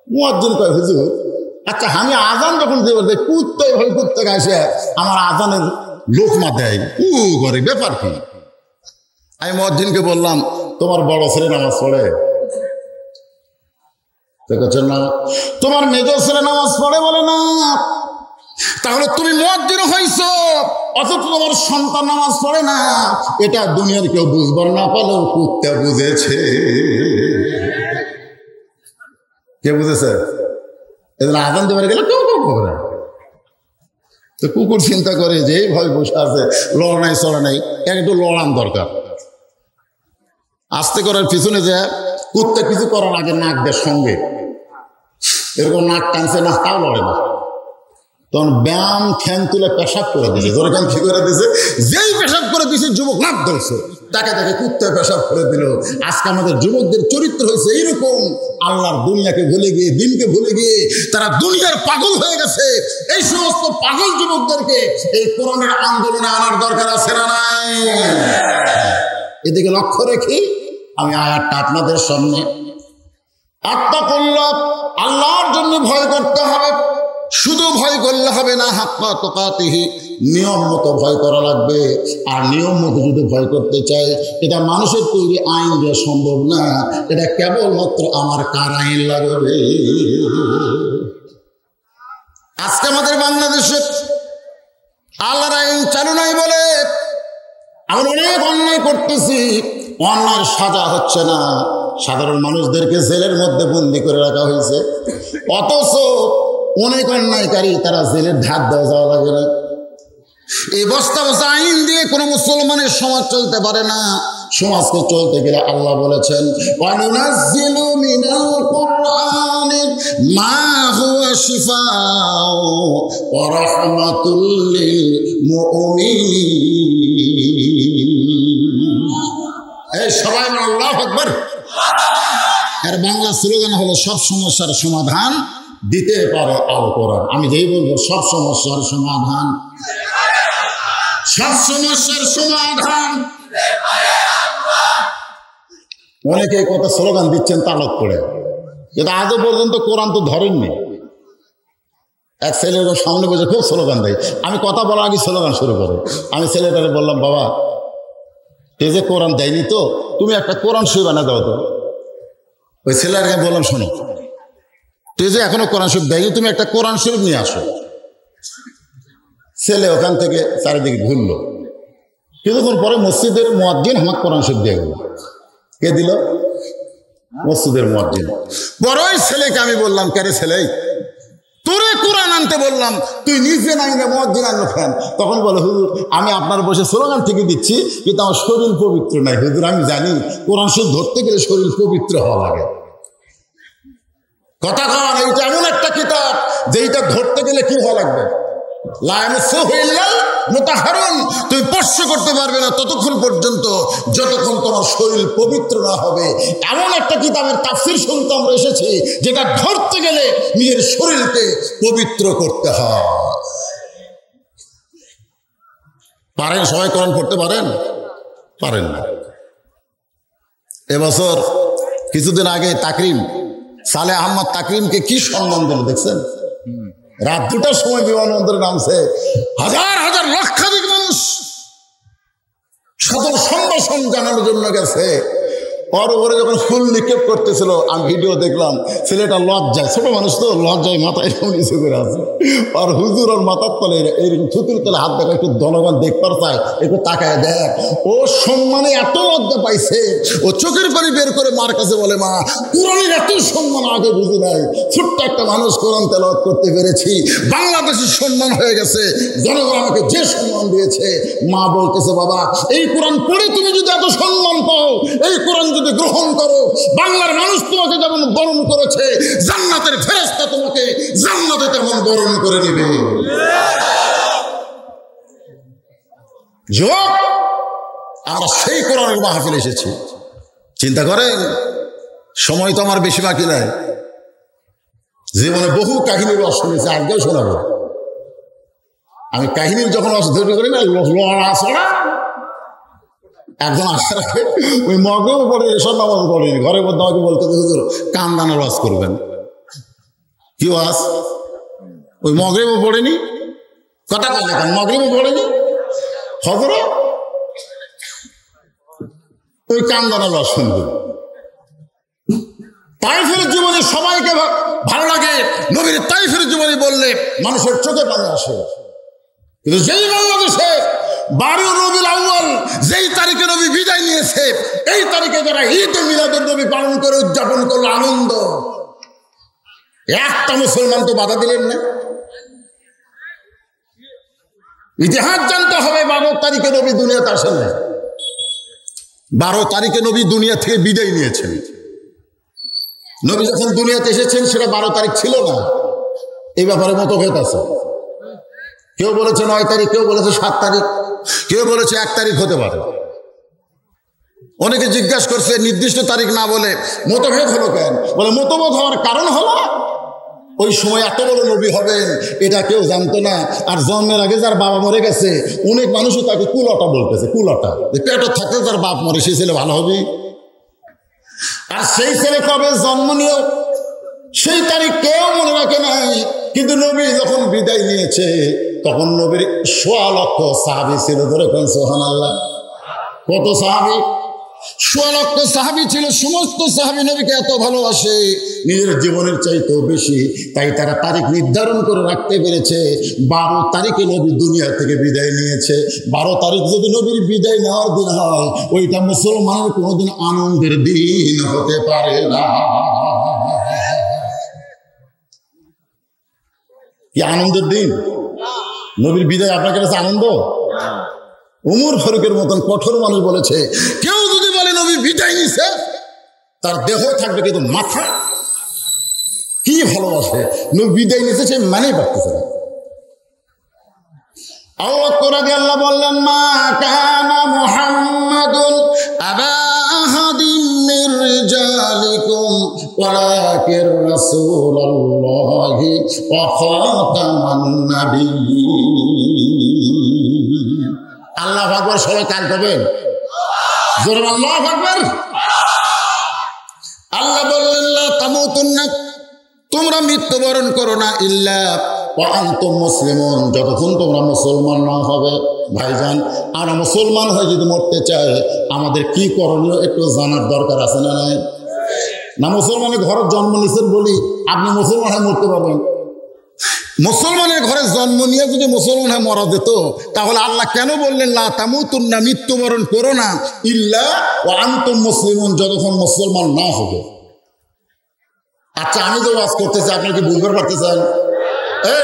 মুয়াজ্জিন কয়, হুজুর আচ্ছা, আমি আযান যখন দেবার দেয়, কুত্তা এভাবে কুত্তাকে আসে আমার আযানের লোকমা দেয়, করে ব্যাপার কি? আমি মুয়াজ্জিনকে বললাম, তোমার বড় ছেলে নামাজ পড়ে? না। তোমার মেজ ছেলে নামাজ পড়ে? বলে না। তাহলে তুমি মুয়াজ্জিন হইছো, অথচ তোমার সন্তান নামাজ পড়ে না। এটা দুনিয়ার কেউ বুঝবার না পারলেও কুত্তা বুঝেছে। কে বুঝেছে? এদের আযান দেবার গেলে কেউ করে। তো কুকুর চিন্তা করে যে এইভাবে বসে আছে, লড়া নাই চড়া নাই, একটু লড়ান দরকার। আস্তে করার পিছনে যে কুত্তা কিছু করার আগে নাক দেয় সঙ্গে, এরকম নাক টানছে না, তাও লড়ে না। তখন ব্যায়াম ঠ্যাং তুলে পেশাব করে দিয়েছে। যেরকম কি করে দিয়েছে, যেই পেশাব করে দিয়েছে যুবক নাক ধরছে, তাকে তাকে কুত্তা পেশাব করে দিল। আজকে আমাদের যুবকদের চরিত্র হয়েছে এইরকম, আল্লাহর দুনিয়াকে ভুলে গিয়ে, দিনকে ভুলে গিয়ে তারা দুনিয়ার পাগল হয়ে গেছে। এই সমস্ত পাগল যুবকদেরকে এই কোরআনের আন্দোলনে আনার দরকার আছে না নাই? এদিকে লক্ষ্য রেখে আমি আয়াতটা আপনাদের সামনে, আত্তাকুল্লাহ, আল্লাহর জন্য ভয় করতে হবে। শুধু ভয় করলে হবে না, হাক্কা তুকাতিহি, নিয়ম মতো ভয় করা লাগবে। আর নিয়ম মতো যদি ভয় করতে চাই, এটা মানুষের তৈরি আইন দিয়ে সম্ভব না, এটা কেবলমাত্র আমার কার আইন লাগবে। আজকে আমাদের বাংলাদেশে আল্লাহর আইন চালু নাই বলে আমরা অনেক অন্যায় করতেছি, অন্যায়ের সাজা হচ্ছে না, সাধারণ মানুষদেরকে জেলের মধ্যে বন্দি করে রাখা হয়েছে। অথচ অনেক অন্যায়কারী, তারা জেলের ধার দেওয়া যাওয়া লাগে না। এই বস্তা বস্তা আইন দিয়ে কোনো মুসলমানের সমাজ চলতে পারে না। সমাজকে চলতে গেলে আল্লাহ বলেছেন, ওয়ানুনাজ্জিলু মিনাল কুরআনি মা হুয়া শিফাউ ওয়া রাহমাতুল লিল মুমিনিন। এই সবাই আল্লাহু আকবার। আর বাংলা স্লোগান হলো, সব সমস্যার সমাধান দিতে পারে আল কোরআন। আমি যেই বলবো সব সমস্যার সমাধান, সব সমস্যার সমাধান। অনেকে এই কথা স্লোগান দিচ্ছেন তালক করে, কিন্তু আজও পর্যন্ত কোরআন তো ধরেননি। এক ছেলের সামনে বসে খুব স্লোগান দেয়, আমি কথা বলার আগে স্লোগান শুরু করে। আমি ছেলেটারে বললাম, বাবা এই যে কোরআন দেয়নি তো, তুমি একটা কোরআন শরীফ বানা দাও তো। ওই ছেলেটাকে বললাম, শোনো, তুই যে এখনো কোরআন শরীফ দেয়নি, তুমি একটা কোরআন শরীফ নিয়ে আসো। ছেলে ওখান থেকে চারিদিকে ঘুরলো। কিছুক্ষণ পরে মসজিদের মুয়াজ্জিন আমাকে কোরআন শরীফ দিয়ে গেল। কে দিল? মসজিদের মুয়াজ্জিন। বড়ই ছেলেকে আমি বললাম, কে রে ছেলে, তোরে কোরআন আনতে বললাম, তুই নিজে নাই না মুয়াজ্জিন আনলো কেন? তখন বলে, হুজুর আমি আপনার বসে স্লোগান ঠিকই দিচ্ছি, কিন্তু আমার শরীর পবিত্র নাই। হুজুর আমি জানি কোরআন শরীফ ধরতে গেলে শরীর পবিত্র হওয়া লাগে। কথা কন, এইটা এমন একটা কিতাব যেইটা ধরতে গেলে কি হওয়া লাগবে? তুমি স্পর্শ করতে পারবে না ততক্ষণ পর্যন্ত যতক্ষণ তোমার শরীর পবিত্র না হবে। এমন একটা কিতাবের তাফসীর শুনতে আমরা এসেছি, যেটা ধরতে গেলে নিজের শরীরকে পবিত্র করতে হয়। পারেন সবাই কোরআন পড়তে পারেন? পারেন না। এবছর কিছুদিন আগে তাকরিম সালে আহমদ তাকরিমকে কি সম্মান দিল দেখছেন? রাত 2টার সময় বিমানবন্দরে নামছে, হাজার হাজার লক্ষাধিক মানুষ সাদর সম্ভাষণ জানানোর জন্য গেছে। ওর উপরে যখন ফুল নিক্ষেপ করতেছিল, আমি ভিডিও দেখলাম, ছেলেটা লজ্জায়, ছোট মানুষ তো লজ্জায় মাথায় নিচে করে আছে। আর হুজুর ওর মাথার তলে এইরকম থুতুর তলে হাত দেখা, একটু জনগণ দেখবার চায়, একটু তাকায় দেখ। ও সম্মানে এত লজ্জা পাইছে, ও চোখের পানি বের করে মার কাছে বলে, মা কোরআনের এত সম্মান আগে বুঝি নাই, ছোট্ট একটা মানুষ কোরআন তেলাওয়াত করতে পেরেছি, বাংলাদেশের সম্মান হয়ে গেছে, জনগণ আমাকে যে সম্মান দিয়েছে। মা বলতেছে, বাবা এই কোরআন পড়ে তুমি যদি এত সম্মান পাও, এই কোরআন যদি গ্রহণ করো, বাংলার মানুষ তোমাকে যেমন বরণ করেছে, জান্নাতের ফেরেশতা তোমাকে জান্নাতে তেমন বরণ করে নেবে। যুবক, আমরা সেই কোরআনের মাহফিলে এসেছি। চিন্তা করেন, সময় তো আমার বেশি বাকি নাই। জীবনে বহু কাহিনীর রস শুনেছি, আজকেও শোনাবো। আমি কাহিনীর যখন রস ধরে করি না, লড়া একজন আশা রাখে, ওই মগেও পড়ে, এসব নামাজ পড়েনি, ঘরের মধ্যে আমাকে বলতে হুজুর কান্দানোর ওয়াজ করবেন। কি ওয়াজ? ওই মগরেবও পড়েনি, কথা কয় না, মগরেবও পড়েনি, খবর ওই কান্দানোর ওয়াজ শুনবেন। তাইফের জীবনে সবাইকে ভালো লাগে, নবীর তাইফের জীবনে বললে মানুষের চোখে পানি আসে। কিন্তু যেই বাংলাদেশে 12 রবিউল আউয়াল যেই তারিখে নবী বিদায় নিয়েছে, এই তারিখে যারা ঈদ মিলাদুন নবী পালন করে উদযাপন করলো আনন্দ, একটা মুসলমান তো বাধা দিলেন না। ইতিহাস জানতে হবে, 12 তারিখে নবী দুনিয়াতে আসেন না, 12 তারিখে নবী দুনিয়া থেকে বিদায় নিয়েছেন। নবী যখন দুনিয়াতে এসেছেন সেটা 12 তারিখ ছিল না। এই ব্যাপারে মতভেদ আছে। কেউ বলেছে 9 তারিখ, কেউ বলেছে 7 তারিখ, কেউ বলেছে 1 তারিখ হতে পারে। অনেকে জিজ্ঞাসা করছে নির্দিষ্ট তারিখ না বলে মতভেদ হলো কেন? বলে মতভেদ হওয়ার কারণ হলো ওই সময় এত বড় নবী হবেন এটা কেউ জানতো না। আর জন্মের আগে যার বাবা মরে গেছে, অনেক মানুষও তাকে কুলটা বলতেছে। কুলটা, পেটে থাকতে যার বাপ মরে, সেই ছেলে ভালো হবে। আর সেই ছেলে কবে জন্ম নিয়েও সেই তারিখ কেউ মনে রাখে নাই। কিন্তু নবী যখন বিদায় নিয়েছে, তখন নবীর 1.25 লক্ষ সাহাবী ছিল। ধরে কোন সুবহানাল্লাহ, কত সাহাবী? 1.25 লক্ষ সাহাবী ছিল। সমস্ত সাহাবী নবীকে এত ভালোবাসে, নিজের জীবনের চাইতেও বেশি। তাই তারা তারিখ নির্ধারণ করে রাখতে পেরেছে, 12 তারিখে নবী দুনিয়া থেকে বিদায় নিয়েছে। 12 তারিখ যদি নবীর বিদায় নেওয়ার দিন হয়, ওইটা মুসলমানের কোনোদিন আনন্দের দিন হতে পারে না। কি আনন্দের দিন? নবীর বিদায় আপনার কাছে আনন্দ? উমর ফারুকের মতন কঠোর মানুষ বলেছে, কেউ যদি বলে নবী বিদায় নিছে, তার দেহ থাকবে কিন্তু মাথা কি ভালোবাসে, নবী বিদায় নিছে সে মানেই পারতেছে না। আল্লাহ বললেন, মা কানা মুহাম্মাদুন আবা আহাদিন মির রিজালিকুম ওয়ালাকিন রাসূলুল্লাহি ওয়া খাতামান নাবিয়্যিন। আল্লাহু আকবার, সবাই কান করবেন জোরে আল্লাহু আকবার। আল্লাহ বললেন, লা তামুতুন্না, তোমরা মৃত্যুবরণ করো না, ইল্লা ওয়া আনতুম মুসলিমুন, যতক্ষণ তোমরা মুসলমান না হবে। ভাইজান, আমরা মুসলমান হয়ে যদি মরতে চাই, আমাদের কি করণীয় একটু জানার দরকার আছে না নাই? না মুসলমানের ঘরে জন্ম নিয়েছেন বলি আপনি মুসলমান হয়ে মরতে পারবেন? মুসলমানের ঘরে জন্ম নিয়ে যদি মুসলমান হয়ে মরা যেত, তাহলে আল্লাহ কেন বললেন লা তামুতুন্না, মৃত্যুবরণ করো না, ইল্লা ওয়া আনতুম মুসলিমুন, যতক্ষণ মুসলমান না হবে। আচ্ছা, আমি যে ওয়াজ করতেছি আপনার কি বুঝতে পারতেছেন?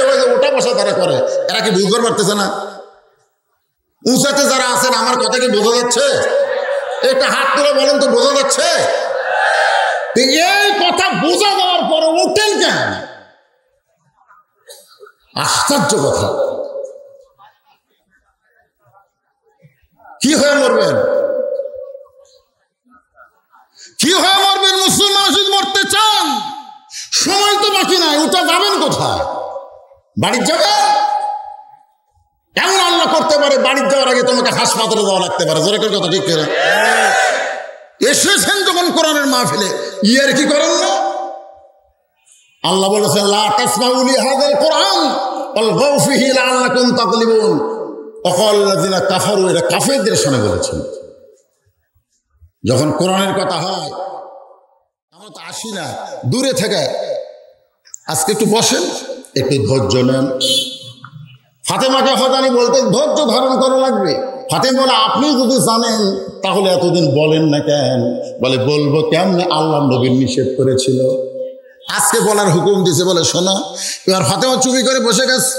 ওই যে ওটা বসা তারা করে, এরা কি বুঝতে পারতেছে না? উঁচাতে যারা আছেন আমার কথা কি বোঝা যাচ্ছে? একটা হাত তুলে বলেন তো, বোঝা যাচ্ছে? এই কথা বোঝা দেওয়ার পরে উঠেন কেন? আশ্চর্য কথা। কি হয়ে মরবেন? কি হয়ে মরবেন? মুসলমান যদি মরতে চান, সময় তো বাকি নাই, ওটা যাবেন কোথায়? বাড়ির যাবে? কেমন আল্লাহ করতে পারে বাড়ির যাওয়ার আগে তোমাকে হাসপাতালে যাওয়া লাগতে পারে? জোরে কথা ঠিক করে এসেছেন যখন কোরআনের মাহফিলে, ইয়ার কি করেন না? আল্লাহ বলেছেন, লা তাসমাউ লিহাযাল কোরআন ওয়ালগাউ ফীহি লাআল্লাকুম তাগলিবুন। ওয়াকাল্লাযিনা কাফারু, এরা কাফেরদের সামনে বলেছেন। যখন কোরআনের কথা হয় আমরা তো আসি না, দূরে থেকে আজকে একটু বসেন, একটু ধৈর্য নেন। ফাতেমাকে হয়তো বলতে ধৈর্য ধারণ করা লাগবে। ফাতেমা বলে, আপনি যদি জানেন তাহলে এতদিন বলেন না কেন? বলে, বলবো কেমনে, আল্লাহ নবীর নিষেধ করেছিল, আজকে বলার হুকুম দিছে, বলে শোনো। এবার ফাতেমা চুপি করে বসে গেছে।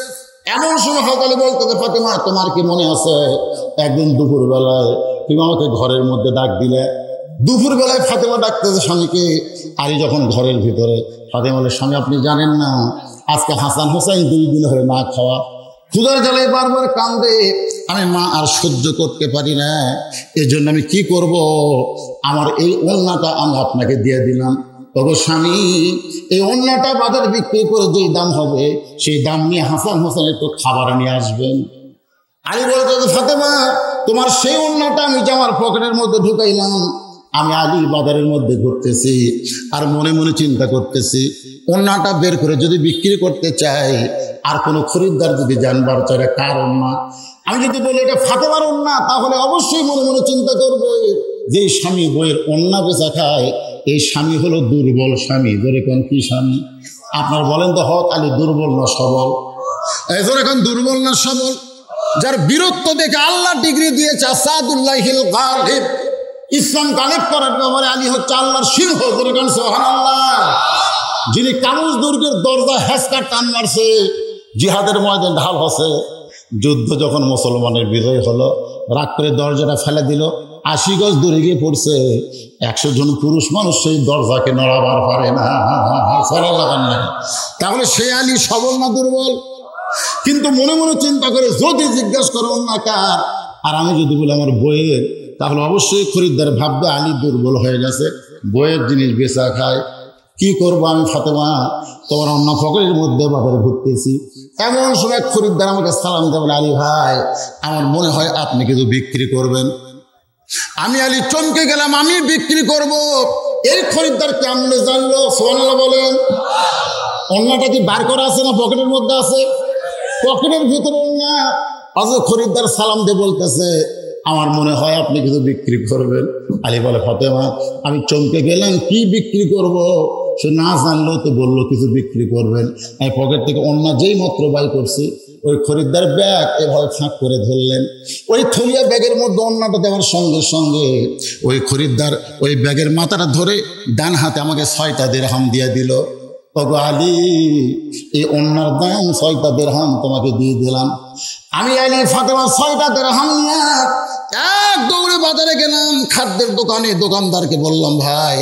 এমন সময় হয়তো বলতে, ফাতেমা তোমার কি মনে আছে একদিন দুপুরবেলায় তুমি আমাকে ঘরের মধ্যে ডাক দিলে? দুপুরবেলায় ফাতেমা ডাকতেছে স্বামীকে। আলী যখন ঘরের ভিতরে, ফাতেমা বলে, স্বামী আপনি জানেন না আজকে হাসান হোসাইন 2 দিন হয়ে না খাওয়া, ক্ষুধার জ্বালায় বারবার কান্দে, আমি মা আর সহ্য করতে পারি না, এজন্য আমি কি করব, আমার এই ওড়নাটা আমি আপনাকে দিয়ে দিলাম। তবে স্বামী, এই ওড়নাটা বাজারে বিক্রি করে যেই দাম হবে সেই দাম নিয়ে হাসান হোসেন একটু খাবার নিয়ে আসবেন। আলী বলতে, ফাতেমা তোমার সেই ওড়নাটা আমি জামার পকেটের মধ্যে ঢুকাইলাম। আমি আলী বাজারের মধ্যে ঘুরতেছি আর মনে মনে চিন্তা করতেছি, ওড়নাটা বের করে যদি বিক্রি করতে চাই, আর কোনো খরিদ্দার যদি জানবার চায় কার ওড়না, আমি যদি বলি এটা ফাতেমার ওড়না, তাহলে অবশ্যই মনে মনে চিন্তা করবে যে স্বামী বইয়ের ওড়না বেচা খায়, এই স্বামী হলো দুর্বল স্বামী। ধরে কোন কি স্বামী? আপনার বলেন তো, হক আলী দুর্বল না সবল? এই ধরে এখন দুর্বল না সবল? যার বীরত্ব দেখে আল্লাহ ডিগ্রি দিয়েছে আসাদুল্লাহিল গালিব, ইসলাম গালিব করার ব্যাপারে আলী হচ্ছে আল্লাহর সিংহ। ধরে কোন সুবহানাল্লাহ। যিনি কানুজ দুর্গের দরজা হেসকা টান মারছে, জিহাদের ময়দান ঢাল হচ্ছে, যুদ্ধ যখন মুসলমানের বিজয় হলো, রাগ করে দরজাটা ফেলে দিল, 80 গজ দূরে গিয়ে পড়ছে। 100 জন পুরুষ মানুষ সেই দরজাকে নড়াবার পারে না, সরা লাগান না। তাহলে সে আলী সবল না দুর্বল? কিন্তু মনে মনে চিন্তা করে, যদি জিজ্ঞাসা করো না কার, আর আমি যদি বলি আমার বইয়ের, তাহলে অবশ্যই খরিদ্দার ভাববে আলী দুর্বল হয়ে গেছে, বইয়ের জিনিস বেচা খায়। কি করবো আমি ফাতেমা, তোমার অন্য পকেটের মধ্যে বাজারে ঘুরতেছি। এমন সময় খরিদ্দার আমাকে সালাম দেয়, বলে, আলী ভাই আমার মনে হয় আপনি কিছু বিক্রি করবেন। আমি আলী চমকে গেলাম, আমি বিক্রি করব? এই খরিদ্দার কেমনে জানলো? সুবহানাল্লাহ বলেন। অন্যটা কি বার করা আছে না পকেটের মধ্যে আছে? পকেটের ভিতরে অন্য। আজ খরিদ্দার সালাম দিয়ে বলতেছে, আমার মনে হয় আপনি কিছু বিক্রি করবেন। আলী বলে, ফাতেমা আমি চমকে গেলাম, কি বিক্রি করব? সে না জানলেও তো বললো কিছু বিক্রি করবেন। আমি পকেট থেকে অন্য যেই মাত্র বাই করছি, ওই খরিদ্দার ব্যাগ এভাবে ফাঁক করে ধরলেন। ওই থলিয়া ব্যাগের মধ্যে অন্যটা দেওয়ার সঙ্গে সঙ্গে ওই খরিদ্দার ওই ব্যাগের মাথাটা ধরে ডান হাতে আমাকে 6টা দিরহাম দিয়ে দিল। ওগো আলী, এই ওন্নার দাম 6টা দিরহাম তোমাকে দিয়ে দিলাম। আমি আলী ফাতেমা 6টা দিরহাম নিয়ে এক দৌড়ে বাজারে গেলাম, খাদ্যের দোকানে দোকানদারকে বললাম, ভাই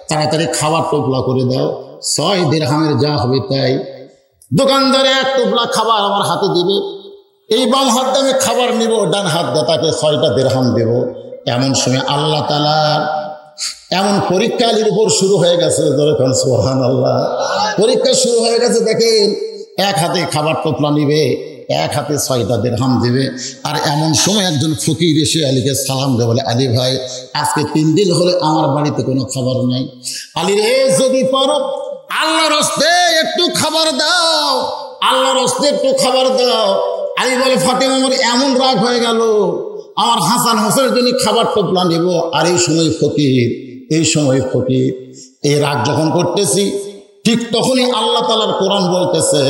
তাড়াতাড়ি খাবার টোপলা করে দাও, 6 দিরহামের যা হবে তাই। দোকানদারে 1 টোপলা খাবার আমার হাতে দিবে, এই বাম হাত দিয়ে আমি খাবার নিব, ডান হাত দিয়ে তাকে 6টা দিরহাম দেব। এমন সময় আল্লাহ তাআলা এমন পরীক্ষা আলীর উপর শুরু হয়ে গেছে, যখন সুবহানাল্লাহ পরীক্ষা শুরু হয়ে গেছে। দেখেন, এক হাতে খাবার টোপলা নিবে, এক হাতে 6টা দিরহাম দিবে। আর এমন সময় একজন ফকির এসে আলীকে সালাম দেয়, বলে, আলী ভাই, আজকে 3 দিন হলে আমার বাড়িতে কোনো খাবার নাই। আলী রে, যদি পারো আল্লাহর হস্তে একটু খাবার দাও, আল্লাহর হস্তে একটু খাবার দাও। আলী বলে, ফাতেমা, আমার এমন রাগ হয়ে গেল, আমার হাসান হোসেনের জন্য খাবার টোপলা নেব। আর এই সময় ফকির এই রাগ যখন করতেছি, ঠিক তখনই আল্লাহ তাআলার কোরআন বলতেছে,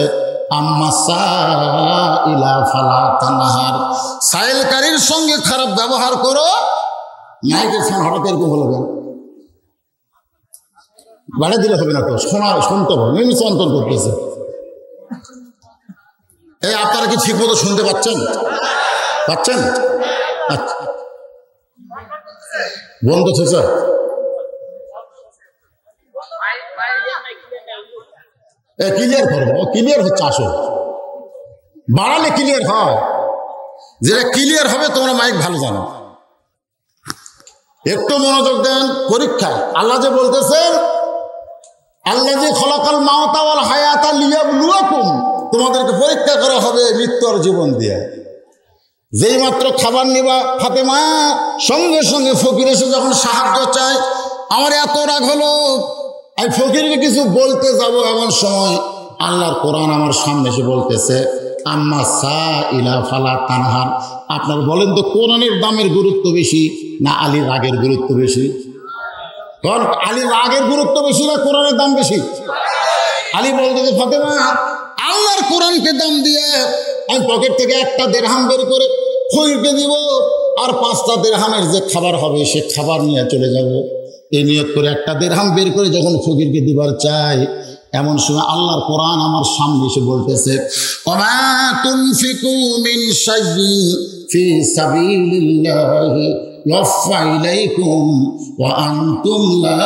আম্মা সাইলা ফালা তানহার, সাইলকারীর সঙ্গে খারাপ ব্যবহার করো। মাইকের ফোন হঠাৎ এরকম হলো কেন? বাড়ে দিলে হবে না তো, শুনতে হবে, নিমন্ত্রণ করতেছে। এই আপনারা কি ঠিক মতো শুনতে পাচ্ছেন? আচ্ছা, বন্ধ আছে স্যার? ক্লিয়ার করবো, ক্লিয়ার হচ্ছে, আসো বাড়ালে ক্লিয়ার হয়। যেটা ক্লিয়ার হবে তোমরা মাইক ভালো জানো, একটু মনোযোগ দেন। পরীক্ষা আল্লাহ যে বলতেছেন, আল্লাহ যে খলাকাল মাউতা ওয়াল হায়াতা লিয়াবলুয়াকুম, তোমাদেরকে পরীক্ষা করা হবে মৃত্যু আর জীবন দিয়ে। যেই মাত্র খাবার নিবা ফাতেমা, সঙ্গে সঙ্গে ফকির এসে যখন সাহায্য চায়, আমার এত রাগ হলো, আমি ফকিরকে কিছু বলতে যাব, এমন সময় আল্লাহর কোরআন আমার সামনে এসে বলতেছে, আম্মা সাইলা ফালা তানহার। আপনারা বলেন তো, কোরআনের দামের গুরুত্ব বেশি না আলীর রাগের গুরুত্ব বেশি? কারণ আলীর রাগের গুরুত্ব বেশি না কোরআনের দাম বেশি? আলী বলতেছে, ফাতেমা, আল্লাহর কোরআনকে দাম দিয়ে আমি পকেট থেকে 1টা দিরহাম বের করে ফকিরকে দিব, আর 5টা দিরহামের যে খাবার হবে সে খাবার নিয়ে চলে যাব। এই নিয়ত করে 1টা দিরহাম বের করে যখন ফকিরকে দিবার চাই, এমন সময় আল্লাহর কোরআন আমার সামনে এসে বলতেছে, ওমা তুনফিকু মিন শাইইন ফি সাবিলিল্লাহি ইউফা ইলাইকুম ওয়া আনতুম লা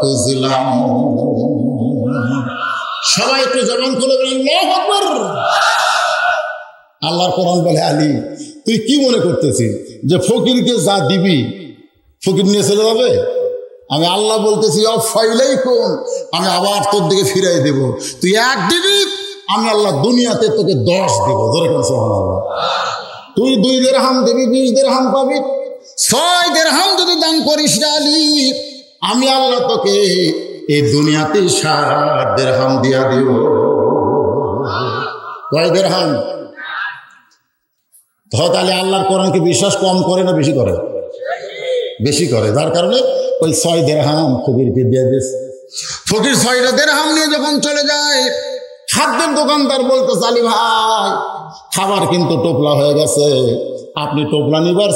তুযলামুন। সবাই একটু জবান খুলে বলেন, আল্লাহু আকবার। আল্লাহর কোরআন বলে, আলী, তুই কি মনে করতেছিস যে ফকিরকে যা দিবি ফকির নিয়ে চলে যাবে? আমি আল্লাহ বলতেছি, অফাইলাইকুম, আমি আবার তোর দিকে ফিরাই দেব। তুই 1 দিবি, আমি আল্লাহ দুনিয়াতে তোকে 10 দেব। সুবহানাল্লাহ। তুই 2 দিরহাম দিবি, 20 দিরহাম পাবি। 6 দিরহাম যদি দান করিস আলী, আমি আল্লাহ তোকে এই দুনিয়াতে 7 দিরহাম দিয়া দিব। কয় দিরহাম? তাহলে আল্লাহর কোরআনকে বিশ্বাস কম করে না বেশি করে? বেশি করে। যার কারণে ওই 6 দিরহাম ফকিরকে দিয়ে দিয়েছে। ফকির 6টা দিরহাম নিয়ে যখন চলে যায়, খাদ্যের দোকানদার বলতে, আলী ভাই, খাবার কিন্তু টোপলা হয়ে গেছে, আপনি টোপলা নিবার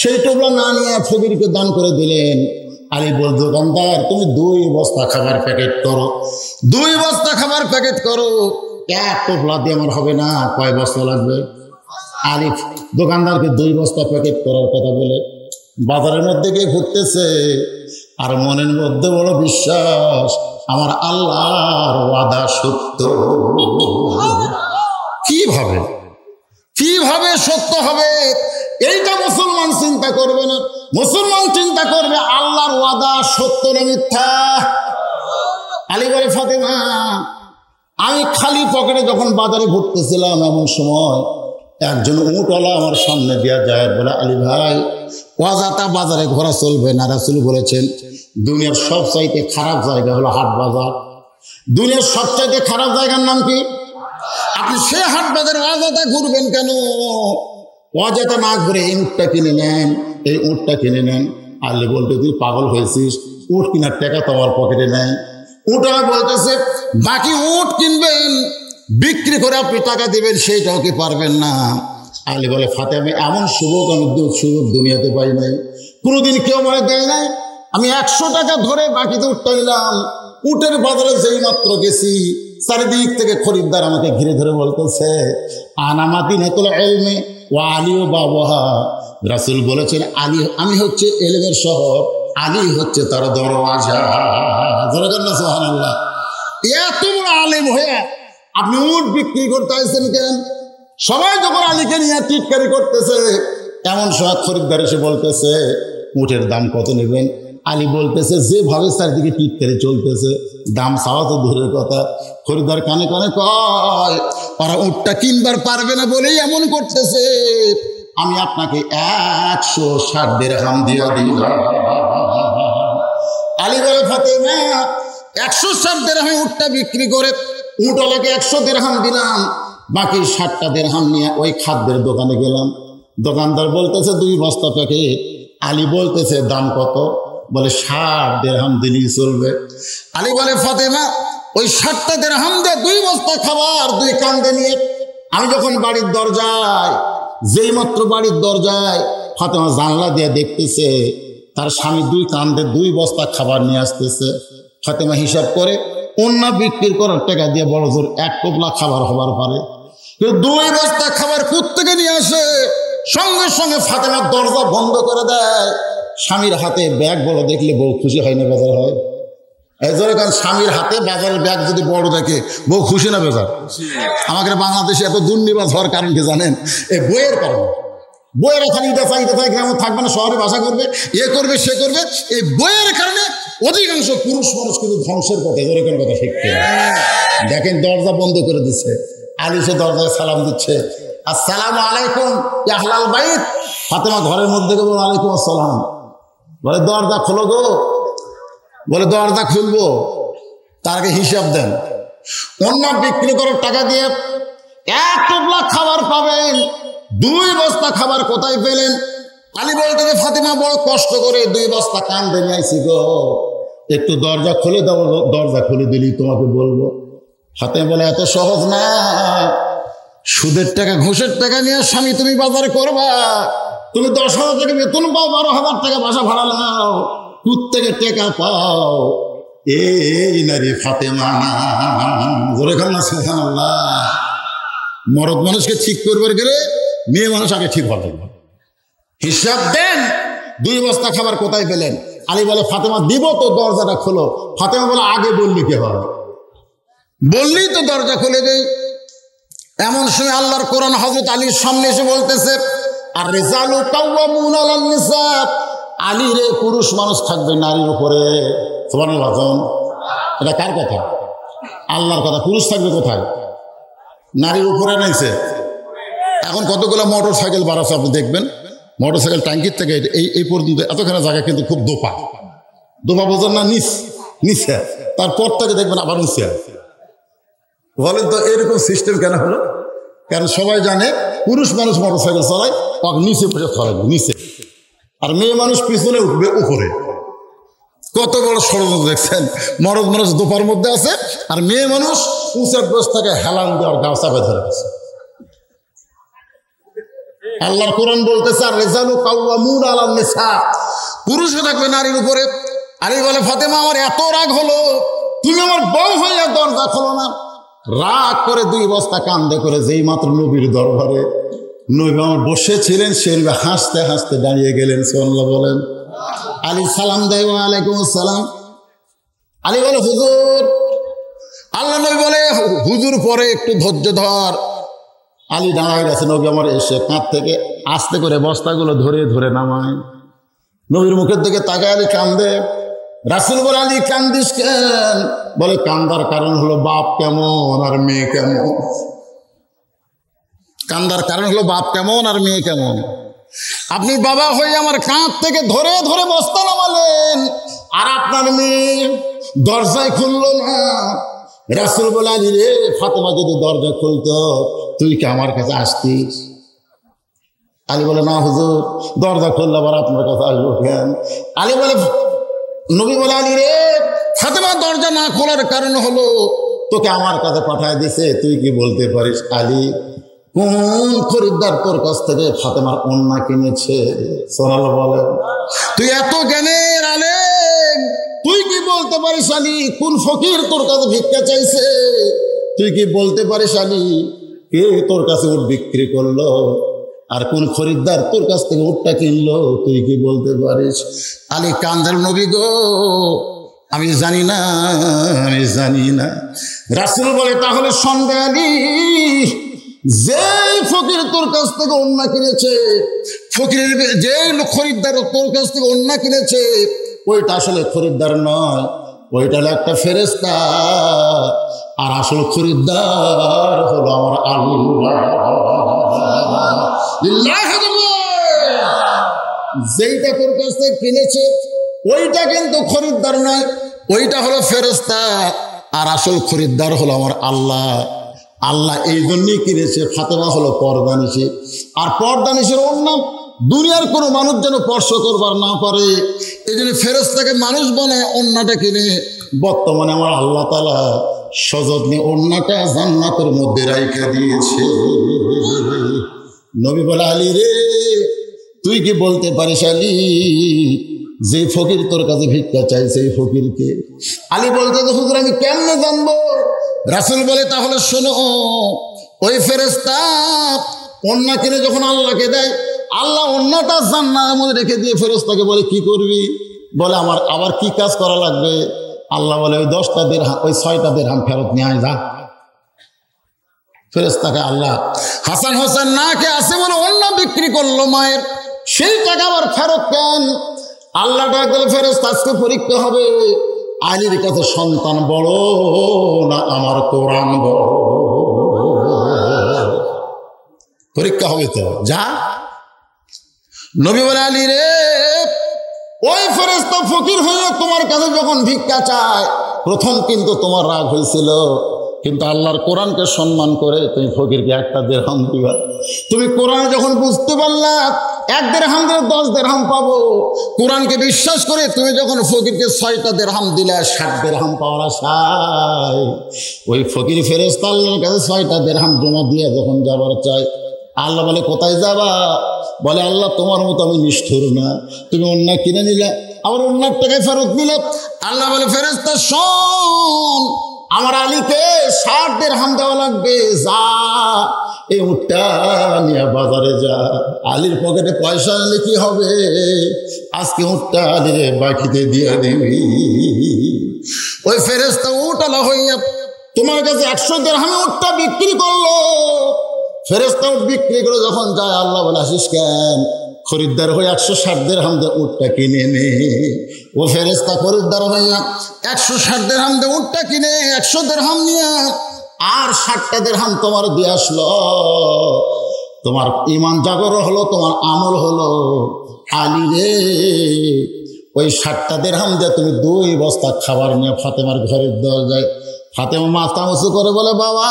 সেই টোপলা না নিয়ে ফকিরকে দান করে দিলেন। আলী বল, দোকানদার, তুমি 2 বস্তা খাবার প্যাকেট করো, 2 বস্তা খাবার প্যাকেট করো। 1 টোপলা দিয়ে আমার হবে না, কয় বস্তা লাগবে? আলী দোকানদারকে 2 বস্তা প্যাকেট করার কথা বলে বাজারের মধ্যে গিয়ে ঘুরতেছে, আর মনের মধ্যে বড় বিশ্বাস, আমার আল্লাহর ওয়াদা সত্য। কিভাবে সত্য হবে এইটা মুসলমান চিন্তা করবে না। মুসলমান চিন্তা করবে আল্লাহর ওয়াদা সত্য না মিথ্যা। আলী বলে, ফাতেমা, আমি খালি পকেটে যখন বাজারে ঘুরতেছিলাম, এমন সময় একজন উটওয়ালা আমার সামনে দিয়া যায়, বলে, আলী ভাই, ওয়াজাতা বাজারে ঘোরা চলবে না। রাসূল বলেছেন, দুনিয়ার সবচাইতে খারাপ জায়গা হলো হাট বাজার। দুনিয়ার সবচাইতে খারাপ জায়গার নাম কি? আপনি সে হাট বাজারে ওয়াজাতা ঘুরবেন কেন? ওয়াজাতা না ঘুরে এই উটটা কিনে নেন, এই উটটা কিনে নেন। আলী বলতে, তুই পাগল হয়েছিস? উট কেনার টাকা তো আমার পকেটে নেই। উটওয়ালা বলতেছে, বাকি উট কিনবেন, বিক্রি করে আপনি টাকা দিবেন, সেইটাও কি পারবেন না? আলী বলে, ফাতেমা, এমন সুযোগ দুনিয়াতে পাই নাই, কোনোদিন কেউ মনে দেয় নাই। আমি 100 টাকা ধরে বাকিতে উঠতে নিলাম, উটের বাজারে যেই মাত্র গেছি, চারিদিক থেকে খরিদ্দার আমাকে ঘিরে ধরে বলতেছে, আনা মাদিনাতুল ইলমি ওয়া আলিউ বাবুহা। রাসূল বলেছেন, আলী, আমি হচ্ছে ইলমের শহর, আলী হচ্ছে তার দরওয়াজা। সুবহানাল্লাহ। এত বড় আলেম হয়ে আপনি উট বিক্রি করতে আসছেন কেন? সবাই যখন আলীকে নিয়ে টিটকারি করতেছে, এমন সময় খরিদ্দার এসে বলতেছে, উটের দাম কত নেবেন? আলী বলতেছে, যেভাবে চারদিকে টিটকারি চলতেছে, দাম চাওয়া তো দূরের কথা। খরিদ্দার কানে কানে কয়, ওরা উটটা কিনবার পারবে না বলেই এমন করতেছে, আমি আপনাকে 160 দিরহাম দিয়ে দিলাম। আলী বলে, ফাতেমা 160 দিরহামে উটটা বিক্রি করে উটওয়ালাকে 100 দিরহাম দিলাম, বাকি 60টা দিরহাম নিয়ে ওই খাদ্যের দোকানে গেলাম। দোকানদার বলতেছে 2 বস্তা প্যাকেট। আলী বলতেছে, দাম কত? বলে 60 দিরহাম দিলেই চলবে। আলী বলে, ফাতেমা ওই 60টা দিরহাম দিয়ে 2 বস্তা খাবার 2 কান্দে নিয়ে আমি যখন বাড়ির দরজায়, যেই মাত্র বাড়ির দরজায় ফাতেমা জানলা দিয়ে দেখতেছে তার স্বামী 2 কান্দে 2 বস্তা খাবার নিয়ে আসতেছে। ফাতেমা হিসাব করে অন্য বিক্রি করার টাকা দিয়ে বড় জোর 1 টোপলা খাবার হবার পারে, 2 বস্তা খাবার কোত্থেকে নিয়ে আসে? সঙ্গে সঙ্গে ফাতেমার দরজা বন্ধ করে দেয়। স্বামীর হাতে ব্যাগ বড় দেখলে বউ খুশি হয় না বেজার হয়? কারণ স্বামীর হাতে বাজারের ব্যাগ যদি বড় দেখে বউ খুশি না বেজার? আমাদের বাংলাদেশে এত দুর্নিবাস হওয়ার কারণ কি জানেন? এই বইয়ের কারণে। বইয়ের এখানে ইটা চাই গ্রামে থাকবে না, শহরে বাসা করবে, করবে সে করবে। এই বইয়ের কারণে অধিকাংশ পুরুষ মানুষ কিন্তু ধ্বংসের পথে। এরকম কথা শিখতে দেখেন, দরজা বন্ধ করে দিচ্ছে। আলী সে দরজায় সালাম দিচ্ছে, আসসালামু আলাইকুম ইয়া আহলাল বাইত। ফাতেমা ঘরের মধ্যে গেল, ওয়ালাইকুম আসসালাম। বলে, দরজা খোলো গো। বলে, দরজা খুলবো, তার আগে হিসাব দেন। অন্য বিক্রি করার টাকা দিয়ে 1 টোপলা খাবার পাবেন, 2 বস্তা খাবার কোথায় পেলেন? আলী বলতে, ফাতেমা বড় কষ্ট করে 2 বস্তা কান্দে নিয়ে আইছি গো, একটু দরজা খুলে দাও। দরজা খুলে দিলেই তোমাকে বলবো। ফাতেমা বলে, এত সহজ না। সুদের টাকা ঘুষের টাকা নিয়ে স্বামী তুমি বাজারে করবা, তুমি 10,000 টাকা বেতন পাও, 12,000 টাকা বাসা ভাড়া নাও, প্রত্যেকে টাকা পাও। এই নারী ফাতেমা। জোরে খান না সুবহানাল্লাহ। মরদ মানুষকে ঠিক করবার গেলে মেয়ে মানুষ আগে ঠিক হবে। হিসাব দেন, 2 বস্তা খাবার কোথায় পেলেন? আলী বলে, ফাতেমা দিব তো, দরজাটা খোলো। ফাতেমা বলে, আগে বললি কি হয়? বললেই তো দরজা খুলে দেই। এমন সময় আল্লাহর কোরআন হযরত আলীর সামনে এসে বলতেছে, আর রিজালু কাওয়ামুনা আলান নিসা। আলী রে, পুরুষ মানুষ থাকবে নারীর উপরে। সুবহানাল্লাহ। এটা কার কথা? আল্লাহর কথা। পুরুষ থাকবে কোথায়? নারীর উপরে নাইছে। এখন কতগুলো মোটর সাইকেল বাড়াচ্ছে আপনি দেখবেন, মোটর সাইকেল ট্যাঙ্কির থেকে এই পর্যন্ত এতখানে জায়গা কিন্তু খুব দোপা বোঝার না, নিচে, তারপর থেকে দেখবেন আবার নিচে। বলেন তো এরকম সিস্টেম কেন হলো? কারণ সবাই জানে পুরুষ মানুষ মোটর সাইকেল চালায়, নিচে বসে থাকবে নিচে, আর মেয়ে মানুষ পিছনে উঠবে উপরে। কত বড় ষড়যন্ত্র দেখছেন! মরদ মানুষ দোপার মধ্যে আছে, আর মেয়ে মানুষ উঁচের বসে থেকে হেলান দেওয়ার গাও চাপে ধরে আছে। আল্লাহর কোরআন বলতেছে, আর রিজালু কাওয়ামুনা আলান নিসা, পুরুষও থাকবে নারীর উপরে। আলী বলে, ফাতেমা আমার এত রাগ হলো, তুমি আমার বউ হইয়া দরজা খোলো না। রাগ করে 2 বস্তা কান্দে করে যেই মাত্র নবীর দরবারে নবী আমার বসেছিলেন, সে হাসতে হাসতে দাঁড়িয়ে গেলেন। সুবহানাল্লাহ বলেন। আলী সালাম দেয়, ওয়ালাইকুম আসসালাম। আলী বলে, হুজুর। আল্লাহ নবী বলে, হুজুর পরে একটু ধৈর্য ধর। আলী দাঁড়ায় গেছে, নবী আমার এসে কাঁধ থেকে আস্তে করে বস্তাগুলো ধরে ধরে নামায়। নবীর মুখের দিকে তাকায় আলী কান্দে। রাসূল বলে, আলী কান্দিস কেন? বলে, কান্দার কারণ হলো বাপ কেমন আর মেয়ে কেমন। কান্দার কারণ হলো বাপ কেমন আর মেয়ে কেমন। আপনি বাবা হয়ে আমার কাঁধ থেকে ধরে ধরে বস্তা নামালেন, আর আপনার মেয়ে দরজায় খুললো না। রাসূল বলে, আলী রে, ফাতেমা যদি দরজা খুলতো তুই কি আমার কাছে আসতিস? আলী বলে, না হুজুর, দরজা খুললে আবার আপনার কাছে আসবো কেন? আলী বলে, নবী বলে, আলী রে, ফাতেমা দরজা না খোলার কারণ হলো তোকে আমার কাছে পাঠায় দিছে, তুই কি বলতে পারিস? আলী, কোন খরিদ্দার তোর কাছ থেকে ফাতেমার ওন্না কিনেছে? সুবহানাল্লাহ বলে। তুই এত জ্ঞানের আলেম, তুই কি বলতে পারিস আলী কোন ফকির তোর কাছে ভিক্ষা চাইছে? তুই কি বলতে পারিস আলী কে তোর কাছে উট বিক্রি করলো আর কোন খরিদ্দার তোর কাছ থেকে উটটা কিনলো? তুই কি বলতে পারিস? আলী কান্দার নবী গো আমি জানি না, আমি জানি না। রাসূল বলে তাহলে সন্দেহ আলী, যে ফকির তোর কাছ থেকে ওন্না কিনেছে, ফকিরের যে খরিদ্দার তোর কাছ থেকে ওন্না কিনেছে ওইটা আসলে খরিদ্দার নয়, ওইটা হলো একটা ফেরেশতা, আর আসল খরিদ্দার হলো আমার আল্লাহ। যেইটা তোর কাছ থেকে কিনেছে ওইটা কিন্তু খরিদ্দার নয়, ওইটা হলো ফেরেশতা, আর আসল খরিদ্দার হলো আমার আল্লাহ। আল্লাহ এই জন্যই কিনেছে। ফাতেমা হলো পর্দানিশী, আর পর্দানিশীর ওন্না দুনিয়ার কোনো মানুষ যেন স্পর্শ করবার না পারে, এই জন্য ফেরেশতাকে মানুষ বানায় ওন্নাটা কিনে। বর্তমানে আমার আল্লাহ তাআলা সযত্নে ওন্নাটা জান্নাতের মধ্যে রাইখা দিয়েছে। নবী বলে আলী রে তুই কি বলতে পারিস আলী যে ফকির তোর কাছে ভিক্ষা চাইছে এই ফকিরকে? আলী বলতে তো হুজুর আমি কেমনে জানবো? রাসূল বলে তাহলে শোনো, ওই ফেরেশতা ওন্না কিনে যখন আল্লাহকে দেয়, আল্লাহ ওন্নাটা জান্নাতের মধ্যে রেখে দিয়ে ফেরেশতাকে বলে কি করবি? বলে আমার আবার কি কাজ করা লাগবে? আল্লাহ বলে ওই 10টা দিরহাম, ওই 6টা দিরহাম ফেরত নিয়ে আয় যা। ফেরেশতাকে আল্লাহ হাসান হোসেন না কে আসে বলে ওন্না বিক্রি করলো মায়ের, সেই টাকা আবার ফেরত কেন? আল্লাহ ডাক দিলে ফেরেশতা আজকে পরীক্ষা হবে, আলীর কাছে সন্তান বড় না আমার কোরআন বড়? পরীক্ষা হবে তো, যা। নবী বলে আলী রে ওই ফেরেশতা ফকির হয়ে তোমার কাছে যখন ভিক্ষা চায় প্রথম কিন্তু তোমার রাগ হয়েছিল, কিন্তু আল্লাহর কোরআনকে সম্মান করে তুমি ফকিরকে 1টা দিরহাম দিবা। তুমি কোরআন যখন বুঝতে পারলা 1 দিরহাম দিয়ে 10 দিরহাম পাবো, কোরআনকে বিশ্বাস করে তুমি যখন ফকিরকে 6টা দিরহাম দিলে 60 দিরহাম পাওয়ার আশায় ওই ফকির ফেরেশতা আল্লাহর কাছে 6টা দিরহাম জমা দিয়ে যখন যাবার চাই, আল্লাহ বলে কোথায় যাবা? বলে আল্লাহ তোমার মতো আমি নিষ্ঠুর না, তুমি ওন্না কিনে নিলে আবার ওন্নার টাকায় ফেরত দিলে। আল্লাহ বলে ফেরেশতা শোন, আমার আলীকে 60 দিরহাম দেওয়া লাগবে, যা এই উটটা নিয়ে বাজারে যা। আলীর পকেটে পয়সা আনলে কি হবে? আজকে উটটা আলীর বাকিতে দিয়ে দিবি। ওই ফেরেশতা উটওয়ালা হইয়া তোমার কাছে 100 দিরহামে উটটা বিক্রি করলো। ফেরেশতা উট বিক্রি করে যখন যায় আল্লাহ বলে আসিস কেন? খরিদ্দার হয়ে 160 দিরহাম দিয়ে উটটা কিনে নে। ও ফেরেশতা খরিদ্দার হইয়া 160 দিরহাম দিয়ে উটটা কিনে 100 দিরহাম নিয়ে আর 60টা দিরহাম তোমার দিয়ে আসলো। তোমার ইমান জাগর হলো, তোমার আমল হলো। আলী রে ওই 60টা দিরহাম দিয়ে তুমি 2 বস্তা খাবার নিয়ে ফাতেমার ঘরে দেওয়া যায়। ফাতেমা মাথা উঁচু করে বলে বাবা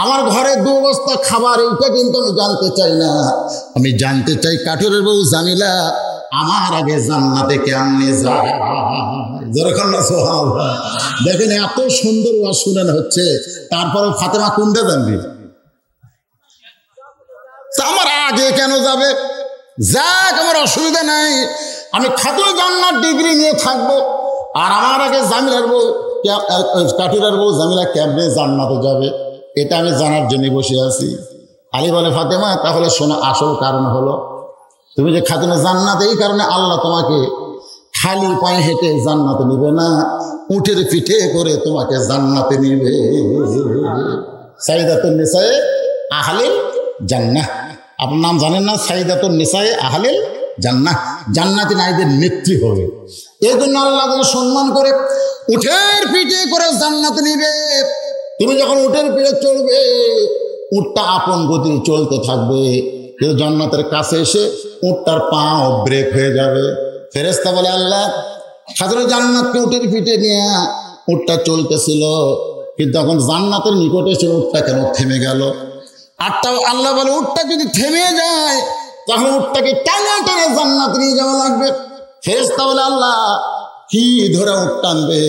আমার ঘরে 2 বস্তা খাবার, এইটা কিন্তু আমি জানতে চাই না, আমি জানতে চাই কাঠুরের বউ জামিলা আমার আগে জান্নাতে কেমনে যায়। যেরকম না সুবহানাল্লাহ। দেখেন এত সুন্দর ওয়াজ শুনানো হচ্ছে, তারপরে ফাতেমা কোনটা জানবি? আমার আগে কেন যাবে? যাক আমার অসুবিধা নাই, আমি খাতুন জান্নাত ডিগ্রি নিয়ে থাকবো, আর আমার আগে জামিলার বউ কাঠুরের বউ জামিলা কেমনে জান্নাতে যাবে এটা আমি জানার জন্য বসে আছি। আলী বলে ফাতেমা তাহলে শোনো, আসল কারণ হলো তুমি যে খাতুনে জান্নাত, এই কারণে আল্লাহ তোমাকে খালি পায়ে হেঁটে জান্নাতে নিবে না, উটের পিঠে করে তোমাকে জান্নাতে নিবে। সাইদাতুন নিসায়ে আহলিল জান্নাহ, আপনার নাম জানেন না? সাইদাতুন নিসায়ে আহলিল জান্নাহ, জান্নাতি নারীদের নেত্রী হবে। এই জন্য আল্লাহ তাকে সম্মান করে উটের পিঠে করে জান্নাতে নিবে। তুমি যখন উটের পিঠে চড়বে, উটটা আপন গতি চলতে থাকবে, কিন্তু জান্নাতের কাছে এসে উটটার পাও ব্রেক হয়ে যাবে। ফেরেশতা বলে আল্লাহ খাতুনে জান্নাতকে উটের পিঠে নিয়ে উটটা চলতেছিল, কিন্তু এখন জান্নাতের নিকটে এসে উটটা কেন থেমে গেল? আল্লাহ বলে উটটা যদি থেমে যায় তখন উটটাকে টানা টানে জান্নাতে নিয়ে যাওয়া লাগবে। ফেরেশতা বলে আল্লাহ কি ধরে উট টানবে?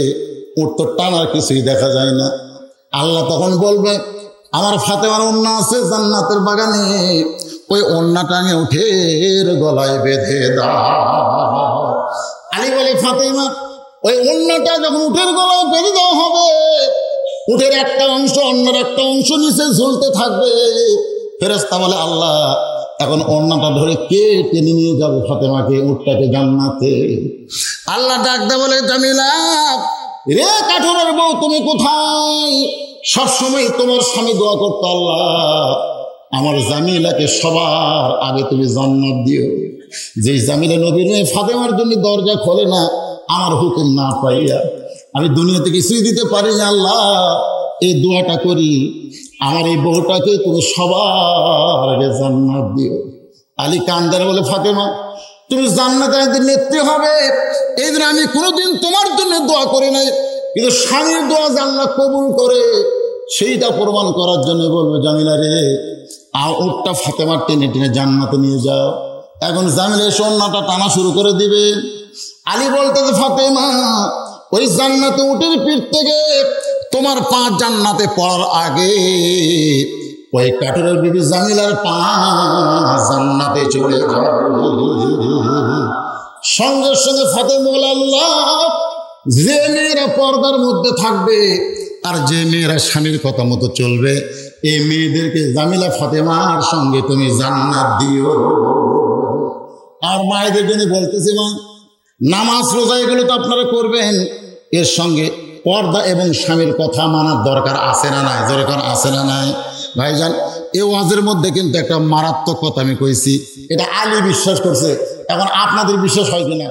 উট তো টানার কিছুই দেখা যায় না। আল্লাহ তখন বলবে আমার ফাতেমার ওন্না আছে জান্নাতের বাগানে, ওই ওন্না টাঙে উঠের গলায় বেঁধে দাও। আলী বলে ফাতেমা ওই ওড়নাটা যখন উটের গলায় বেঁধে দেওয়া হবে, উটের একটা অংশ অন্যের একটা অংশ নিচে ঝুলতে থাকবে। ফেরেশতা বলে আল্লাহ এখন ওড়নাটা ধরে কে টেনে নিয়ে যাবে ফাতেমাকে, উটটাকে জান্নাতে? আল্লাহ ডাকতে বলে জামিলা রে কাঠুরের বউ তুমি কোথায়? সবসময় তোমার স্বামী দোয়া করতো আল্লাহ আমার জামিলাকে সবার আগে তুমি জান্নাত দিও। যে জামিলা নবীর মেয়ে ফাতেমার জন্য দরজা খোলে না আমার হুকুম না পাইয়া, আমি দুনিয়াতে কিছুই দিতে পারি না আল্লাহ, এই দোয়াটা করি আমার এই বউটাকে তুমি সবার আগে জান্নাত দিও। আলী কান্দার বলে ফাতেমা তুমি জান্নাতের নেত্রী হবে এই দিন আমি কোনোদিন তোমার জন্য দোয়া করি নাই, কিন্তু স্বামীর দোয়া জান্নাত কবুল করে সেইটা প্রমাণ করার জন্য বলবো জামিলা রে উটটা ফাতেমার টেনে টেনে জান্নাতে নিয়ে যাও। এখন জামিলা ওড়নাটা টানা শুরু করে দিবে। আলী বলতে ফাতেমা ওই জান্নাতে উটের পিঠ থেকে তোমার পা জান্নাতে পড়ার আগে ওই কাঠুরের বিবি জামিলার পা জান্নাতে চলে যাবে। সঙ্গে সঙ্গে ফাতেমা বলে আল্লাহ যে মেয়েরা পর্দার মধ্যে থাকবে আর যে মেয়েরা স্বামীর কথা মতো চলবে এই মেয়েদেরকে জামিলা ফাতেমার সঙ্গে তুমি জান্নাত দিও। আর মায়েদের জন্য বলতেছি মা নামাজ রোজা এগুলো তো আপনারা করবেন, এর সঙ্গে পর্দা এবং স্বামীর কথা মানার দরকার আছে না নাই? দরকার আছে না নাই? ভাইজান এই ওয়াজের মধ্যে কিন্তু একটা মারাত্মক কথা আমি কইছি, এটা আলী বিশ্বাস করছে, এখন আপনাদের বিশ্বাস হয় কিনা?